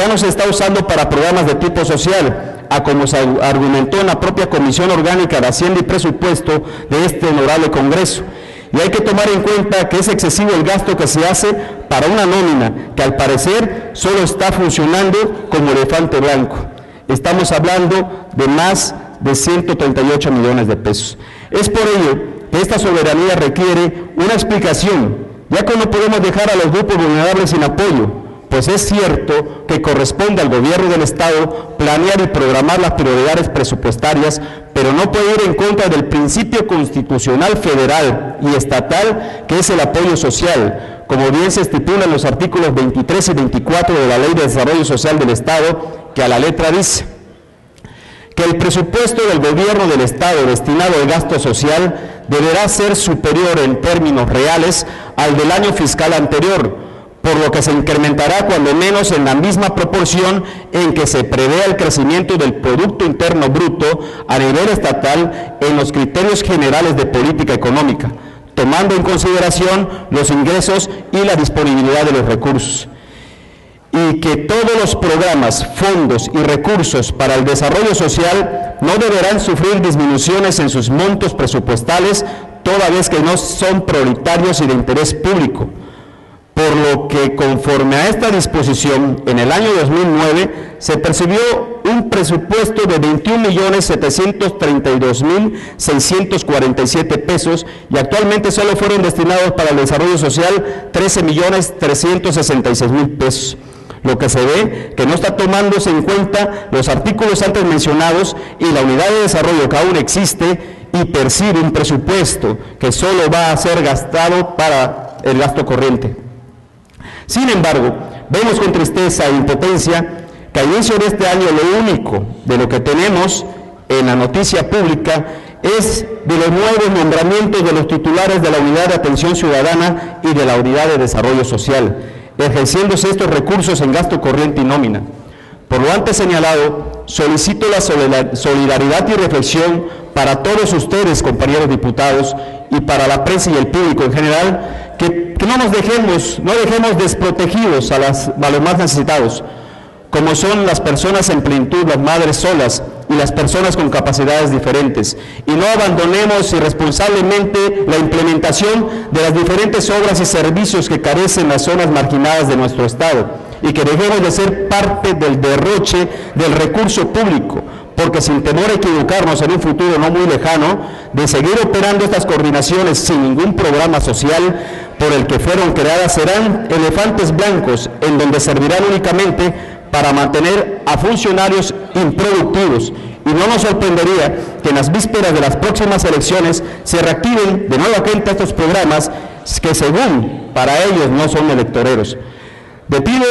Speaker 7: no se está usando para programas de tipo social, a como se argumentó en la propia Comisión Orgánica de Hacienda y Presupuesto de este honorable Congreso. Y hay que tomar en cuenta que es excesivo el gasto que se hace para una nómina, que al parecer solo está funcionando como elefante blanco. Estamos hablando de más de 138 millones de pesos. Es por ello que esta soberanía requiere una explicación, ya que no podemos dejar a los grupos vulnerables sin apoyo, pues es cierto que corresponde al gobierno del Estado planear y programar las prioridades presupuestarias, pero no puede ir en contra del principio constitucional federal y estatal, que es el apoyo social, como bien se estipula en los artículos 23 y 24 de la Ley de Desarrollo Social del Estado, que a la letra dice que el presupuesto del gobierno del Estado destinado al gasto social deberá ser superior en términos reales al del año fiscal anterior, por lo que se incrementará cuando menos en la misma proporción en que se prevé el crecimiento del Producto Interno Bruto a nivel estatal en los criterios generales de política económica, tomando en consideración los ingresos y la disponibilidad de los recursos. Y que todos los programas, fondos y recursos para el desarrollo social no deberán sufrir disminuciones en sus montos presupuestales, toda vez que no son prioritarios y de interés público. Por lo que, conforme a esta disposición, en el año 2009 se percibió un presupuesto de 21.732.647 pesos y actualmente solo fueron destinados para el desarrollo social 13.366.000 pesos. Lo que se ve que no está tomándose en cuenta los artículos antes mencionados y la unidad de desarrollo que aún existe y percibe un presupuesto que solo va a ser gastado para el gasto corriente. Sin embargo, vemos con tristeza e impotencia que a inicio de este año lo único de lo que tenemos en la noticia pública es de los nuevos nombramientos de los titulares de la Unidad de Atención Ciudadana y de la Unidad de Desarrollo Social, ejerciéndose estos recursos en gasto corriente y nómina. Por lo antes señalado, solicito la solidaridad y reflexión para todos ustedes, compañeros diputados, y para la prensa y el público en general, que no dejemos desprotegidos a los más necesitados, como son las personas en plenitud, las madres solas y las personas con capacidades diferentes, y no abandonemos irresponsablemente la implementación de las diferentes obras y servicios que carecen las zonas marginadas de nuestro Estado, y que dejemos de ser parte del derroche del recurso público, porque sin temor a equivocarnos en un futuro no muy lejano, de seguir operando estas coordinaciones sin ningún programa social por el que fueron creadas, serán elefantes blancos en donde servirán únicamente para mantener a funcionarios improductivos, y no nos sorprendería que en las vísperas de las próximas elecciones se reactiven de nueva cuenta estos programas que según para ellos no son electoreros. Debido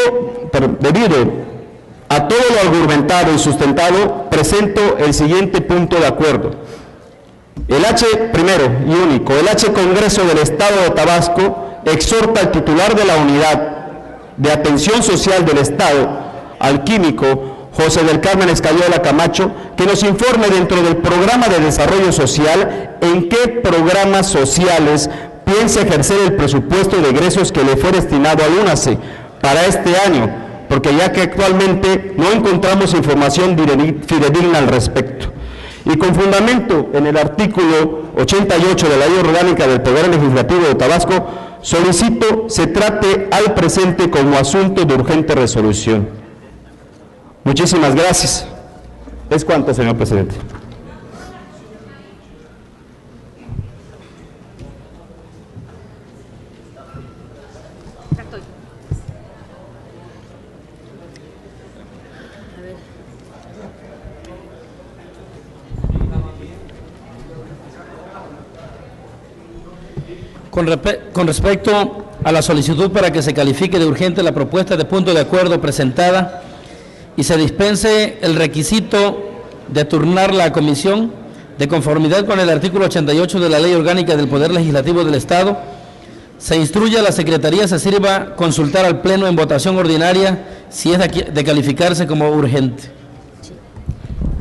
Speaker 7: a todo lo argumentado y sustentado, presento el siguiente punto de acuerdo. El primero y único, el Congreso del Estado de Tabasco exhorta al titular de la Unidad de Atención Social del Estado, al químico José del Carmen Escayola Camacho, que nos informe dentro del programa de desarrollo social en qué programas sociales piensa ejercer el presupuesto de egresos que le fue destinado al UNACE para este año, porque ya que actualmente no encontramos información fidedigna al respecto. Y con fundamento en el artículo 88 de la Ley Orgánica del Poder Legislativo de Tabasco, solicito se trate al presente como asunto de urgente resolución. Muchísimas gracias. Es cuanto, señor presidente.
Speaker 1: Con respecto a la solicitud para que se califique de urgente la propuesta de punto de acuerdo presentada y se dispense el requisito de turnar la comisión, de conformidad con el artículo 88 de la Ley Orgánica del Poder Legislativo del Estado, se instruye a la Secretaría se sirva consultar al Pleno en votación ordinaria si es de calificarse como urgente.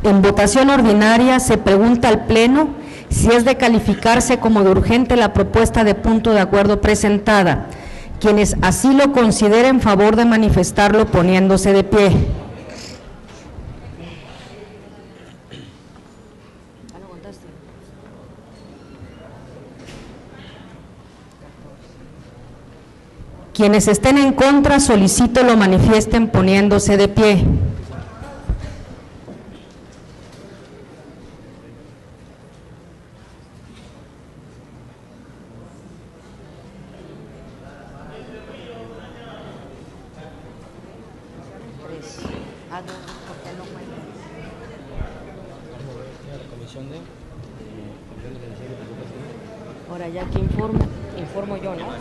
Speaker 2: En votación ordinaria se pregunta al Pleno si es de calificarse como de urgente la propuesta de punto de acuerdo presentada. Quienes así lo consideren, favor de manifestarlo poniéndose de pie. Quienes estén en contra, solicito lo manifiesten poniéndose de pie. Ahora ya que informo yo, ¿no?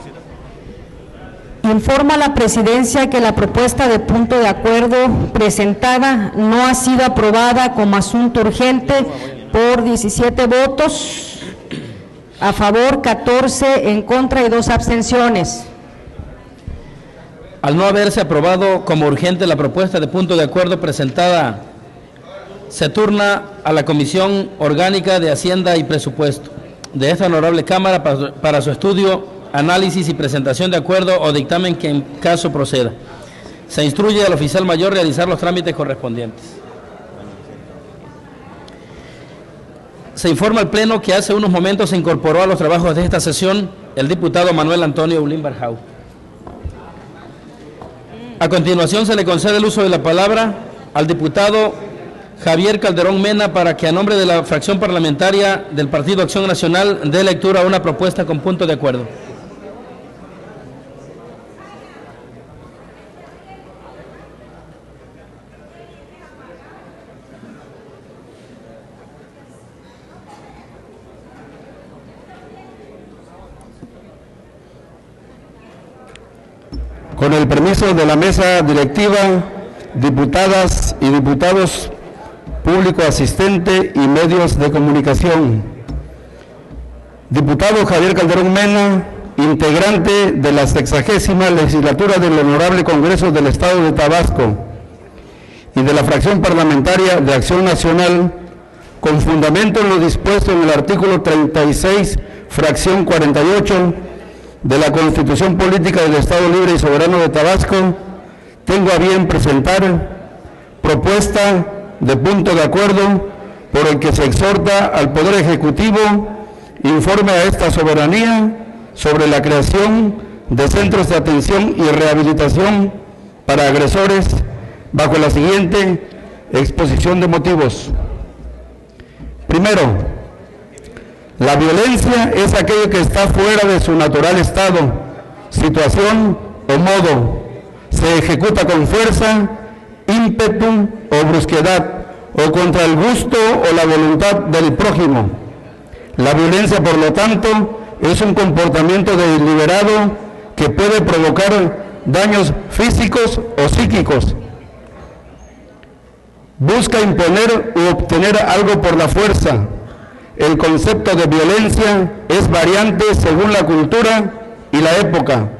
Speaker 2: Informa a la Presidencia que la propuesta de punto de acuerdo presentada no ha sido aprobada como asunto urgente por 17 votos, a favor 14, en contra y 2 abstenciones.
Speaker 1: Al no haberse aprobado como urgente la propuesta de punto de acuerdo presentada, se turna a la Comisión Orgánica de Hacienda y Presupuesto de esta honorable Cámara para su estudio, análisis y presentación de acuerdo o dictamen que en caso proceda. Se instruye al oficial mayor realizar los trámites correspondientes. Se informa al Pleno que hace unos momentos se incorporó a los trabajos de esta sesión el diputado Manuel Antonio Ulín Barjau. A continuación se le concede el uso de la palabra al diputado Javier Calderón Mena para que a nombre de la fracción parlamentaria del Partido Acción Nacional dé lectura a una propuesta con punto de acuerdo.
Speaker 7: Con el permiso de la mesa directiva, diputadas y diputados, público asistente y medios de comunicación. Diputado Javier Calderón Mena, integrante de la 60ª legislatura del Honorable Congreso del Estado de Tabasco y de la fracción parlamentaria de Acción Nacional, con fundamento en lo dispuesto en el artículo 36, fracción 48, de la Constitución Política del Estado Libre y Soberano de Tabasco, tengo a bien presentar propuesta de punto de acuerdo por el que se exhorta al Poder Ejecutivo informe a esta soberanía sobre la creación de centros de atención y rehabilitación para agresores bajo la siguiente exposición de motivos. Primero, la violencia es aquello que está fuera de su natural estado, situación o modo. Se ejecuta con fuerza, ímpetu o brusquedad, o contra el gusto o la voluntad del prójimo. La violencia, por lo tanto, es un comportamiento deliberado que puede provocar daños físicos o psíquicos. Busca imponer u obtener algo por la fuerza. El concepto de violencia es variante según la cultura y la época.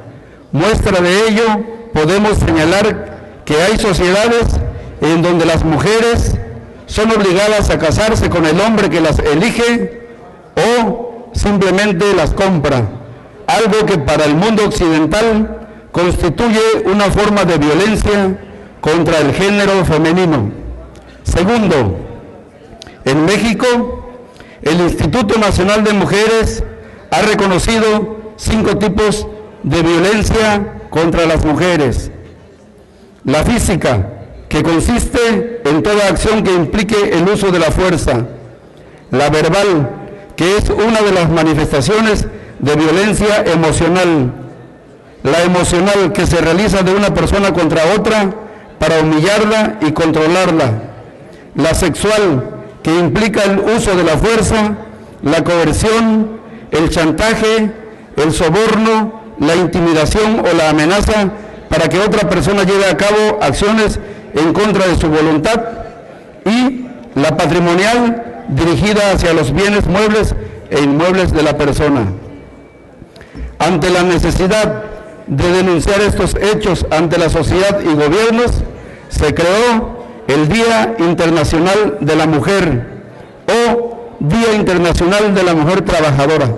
Speaker 7: Muestra de ello podemos señalar que hay sociedades en donde las mujeres son obligadas a casarse con el hombre que las elige o simplemente las compra, algo que para el mundo occidental constituye una forma de violencia contra el género femenino. Segundo, en México, el Instituto Nacional de Mujeres ha reconocido 5 tipos de violencia contra las mujeres. La física, que consiste en toda acción que implique el uso de la fuerza. La verbal, que es una de las manifestaciones de violencia emocional.
Speaker 4: la emocional que se realiza de una persona contra otra para humillarla y controlarla, la sexual que implica el uso de la fuerza, la coerción, el chantaje, el soborno, la intimidación o la amenaza para que otra persona lleve a cabo acciones en contra de su voluntad, y la patrimonial dirigida hacia los bienes muebles e inmuebles de la persona. Ante la necesidad de denunciar estos hechos ante la sociedad y gobiernos, se creó el Día Internacional de la Mujer o Día Internacional de la Mujer Trabajadora.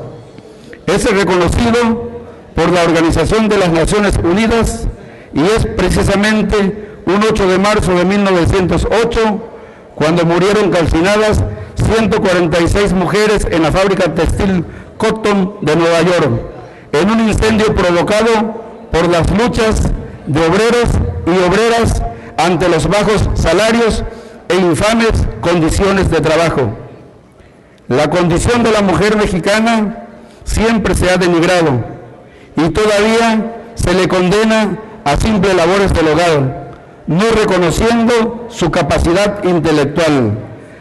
Speaker 4: Es reconocido por la Organización de las Naciones Unidas y es precisamente un 8 de marzo de 1908 cuando murieron calcinadas 146 mujeres en la fábrica textil Cotton de Nueva York, en un incendio provocado por las luchas de obreros y obreras ante los bajos salarios e infames condiciones de trabajo. La condición de la mujer mexicana siempre se ha denigrado y todavía se le condena a simples labores del hogar, no reconociendo su capacidad intelectual.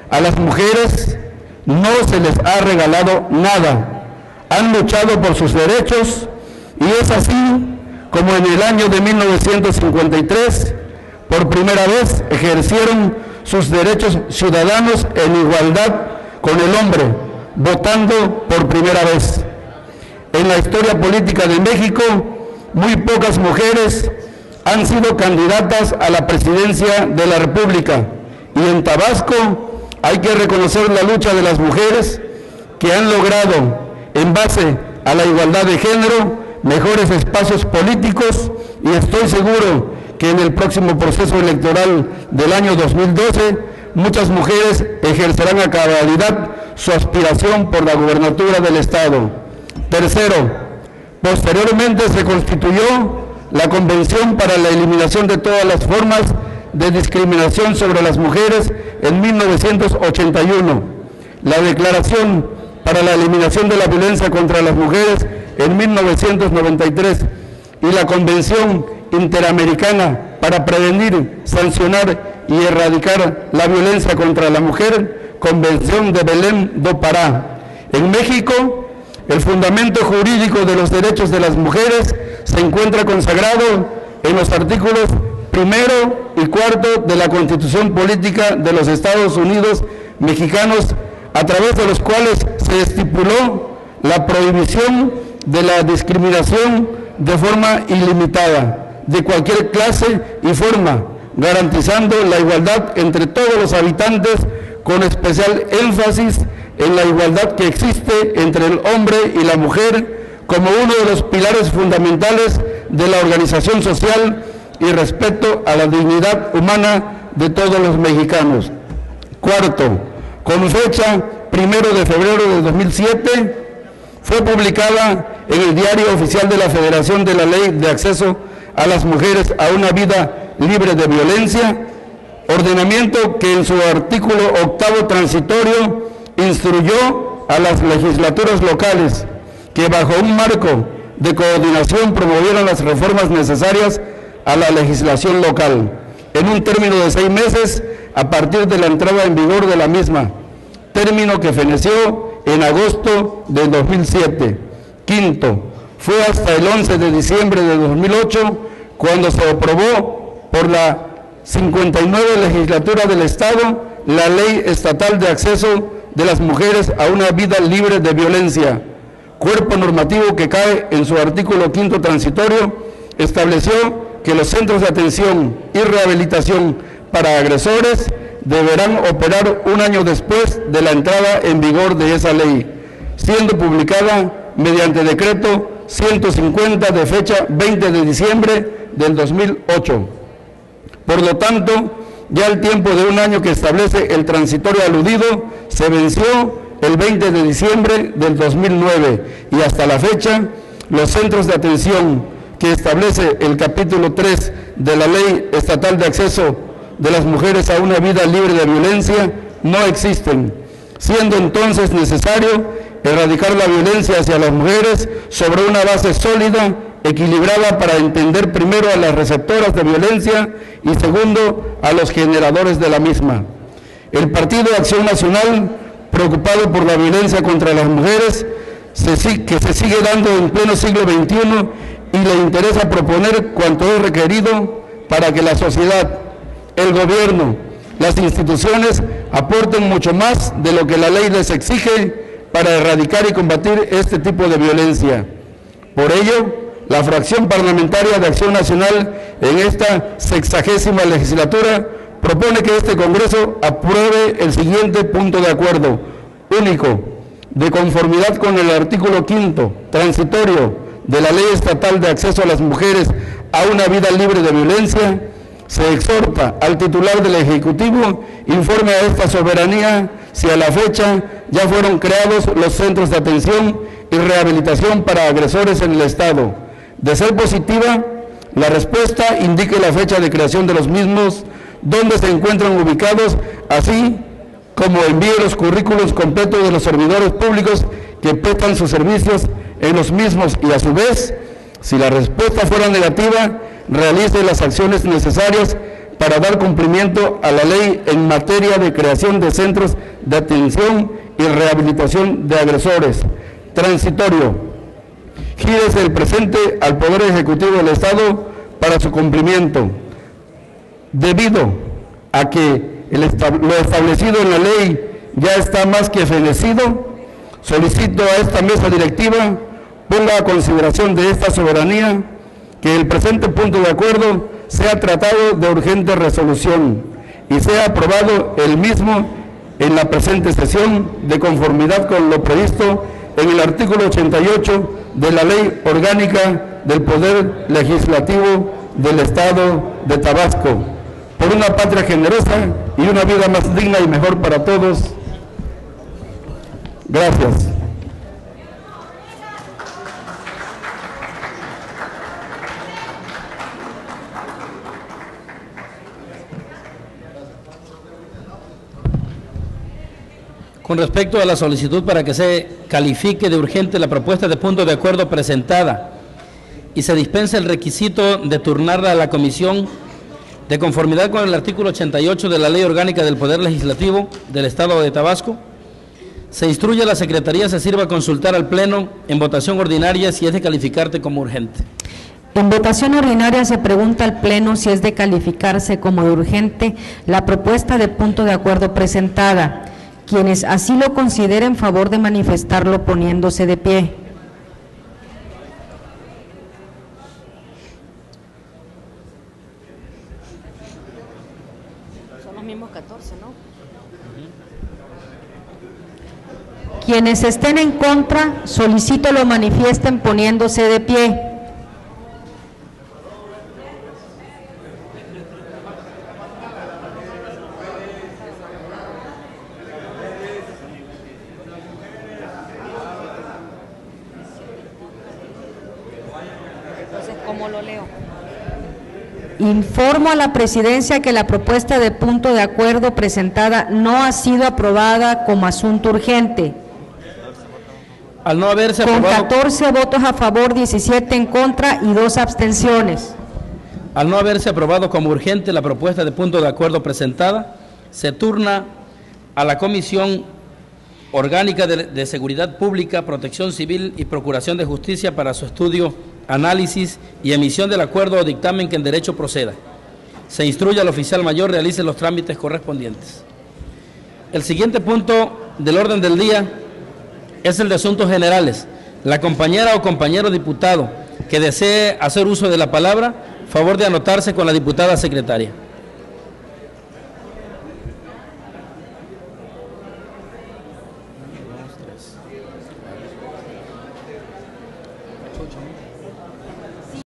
Speaker 4: A las mujeres no se les ha regalado nada, han luchado por sus derechos y es así como en el año de 1953 por primera vez ejercieron sus derechos ciudadanos en igualdad con el hombre, votando por primera vez. En la historia política de México, muy pocas mujeres han sido candidatas a la presidencia de la República, y en Tabasco hay que reconocer la lucha de las mujeres que han logrado, en base a la igualdad de género, mejores espacios políticos, y estoy seguro que en el próximo proceso electoral del año 2012 muchas mujeres ejercerán a cabalidad su aspiración por la gubernatura del Estado. Tercero, posteriormente se constituyó la Convención para la Eliminación de todas las formas de discriminación sobre las mujeres en 1981, la Declaración para la Eliminación de la Violencia contra las Mujeres en 1993 y la Convención Interamericana para prevenir, sancionar y erradicar la violencia contra la mujer, Convención de Belém do Pará. En México, el fundamento jurídico de los derechos de las mujeres se encuentra consagrado en los artículos 1 y 4 de la Constitución Política de los Estados Unidos Mexicanos, a través de los cuales se estipuló la prohibición de la discriminación de forma ilimitada, de cualquier clase y forma, garantizando la igualdad entre todos los habitantes, con especial énfasis en la igualdad que existe entre el hombre y la mujer como uno de los pilares fundamentales de la organización social y respeto a la dignidad humana de todos los mexicanos. Cuarto, con fecha 1 de febrero de 2007, fue publicada en el Diario Oficial de la Federación de la Ley de Acceso a las Mujeres a una Vida Libre de Violencia, ordenamiento que en su artículo 8º transitorio instruyó a las legislaturas locales que bajo un marco de coordinación promovieran las reformas necesarias a la legislación local, en un término de 6 meses a partir de la entrada en vigor de la misma, término que feneció en agosto de 2007. Quinto, fue hasta el 11 de diciembre de 2008 cuando se aprobó por la 59 legislatura del Estado la Ley Estatal de Acceso de las Mujeres a una Vida Libre de Violencia, cuerpo normativo que cae en su artículo 5º transitorio, estableció que los centros de atención y rehabilitación para agresores deberán operar un año después de la entrada en vigor de esa ley, siendo publicada mediante decreto 150 de fecha 20 de diciembre del 2008. Por lo tanto, ya el tiempo de un año que establece el transitorio aludido se venció el 20 de diciembre del 2009 y hasta la fecha los centros de atención que establece el capítulo 3 de la Ley Estatal de Acceso de las Mujeres a una Vida Libre de Violencia no existen, siendo entonces necesario erradicar la violencia hacia las mujeres sobre una base sólida
Speaker 8: equilibrada para entender primero a las receptoras de violencia y segundo a los generadores de la misma. El Partido Acción Nacional, preocupado por la violencia contra las mujeres, que se sigue dando en pleno siglo XXI, y le interesa proponer cuanto es requerido para que la sociedad, el gobierno, las instituciones aporten mucho más de lo que la ley les exige para erradicar y combatir este tipo de violencia. Por ello, la fracción parlamentaria de Acción Nacional en esta 60ª legislatura propone que este Congreso apruebe el siguiente punto de acuerdo único, de conformidad con el artículo 5º, transitorio, de la Ley Estatal de Acceso a las Mujeres a una vida libre de violencia. Se exhorta al titular del Ejecutivo informe a esta soberanía si a la fecha ya fueron creados los centros de atención y rehabilitación para agresores en el Estado. De ser positiva, la respuesta indique la fecha de creación de los mismos, dónde se encuentran ubicados, así como envíe los currículos completos de los servidores públicos que prestan sus servicios en los mismos y a su vez, si la respuesta fuera negativa, realice las acciones necesarias para dar cumplimiento a la ley en materia de creación de centros de atención y rehabilitación de agresores. Transitorio. Gírese el presente al Poder Ejecutivo del Estado para su cumplimiento. Debido a que lo establecido en la ley ya está más que fenecido, solicito a esta mesa directiva ponga a consideración de esta soberanía que el presente punto de acuerdo sea tratado de urgente resolución y sea aprobado el mismo en la presente sesión de conformidad con lo previsto en el artículo 88 de la Ley Orgánica del Poder Legislativo del Estado de Tabasco, por una patria generosa y una vida más digna y mejor para todos. Gracias.
Speaker 1: Con respecto a la solicitud para que se califique de urgente la propuesta de punto de acuerdo presentada y se dispense el requisito de turnarla a la comisión, de conformidad con el artículo 88 de la Ley Orgánica del Poder Legislativo del Estado de Tabasco, se instruye a la Secretaría se sirva a consultar al Pleno en votación ordinaria si es de calificarse como urgente.
Speaker 2: En votación ordinaria se pregunta al Pleno si es de calificarse como urgente la propuesta de punto de acuerdo presentada. Quienes así lo consideren, favor de manifestarlo poniéndose de pie. Son los mismos 14, ¿no? Quienes estén en contra, solicito lo manifiesten poniéndose de pie. Informo a la Presidencia que la propuesta de punto de acuerdo presentada no ha sido aprobada como asunto urgente.
Speaker 1: Al no haberse
Speaker 2: con
Speaker 1: aprobado,
Speaker 2: 14 votos a favor, 17 en contra y 2 abstenciones.
Speaker 1: Al no haberse aprobado como urgente la propuesta de punto de acuerdo presentada, se turna a la Comisión Orgánica de Seguridad Pública, Protección Civil y Procuración de Justicia para su estudio, análisis y emisión del acuerdo o dictamen que en derecho proceda. Se instruye al oficial mayor realice los trámites correspondientes. El siguiente punto del orden del día es el de asuntos generales. La compañera o compañero diputado que desee hacer uso de la palabra, favor de anotarse con la diputada secretaria.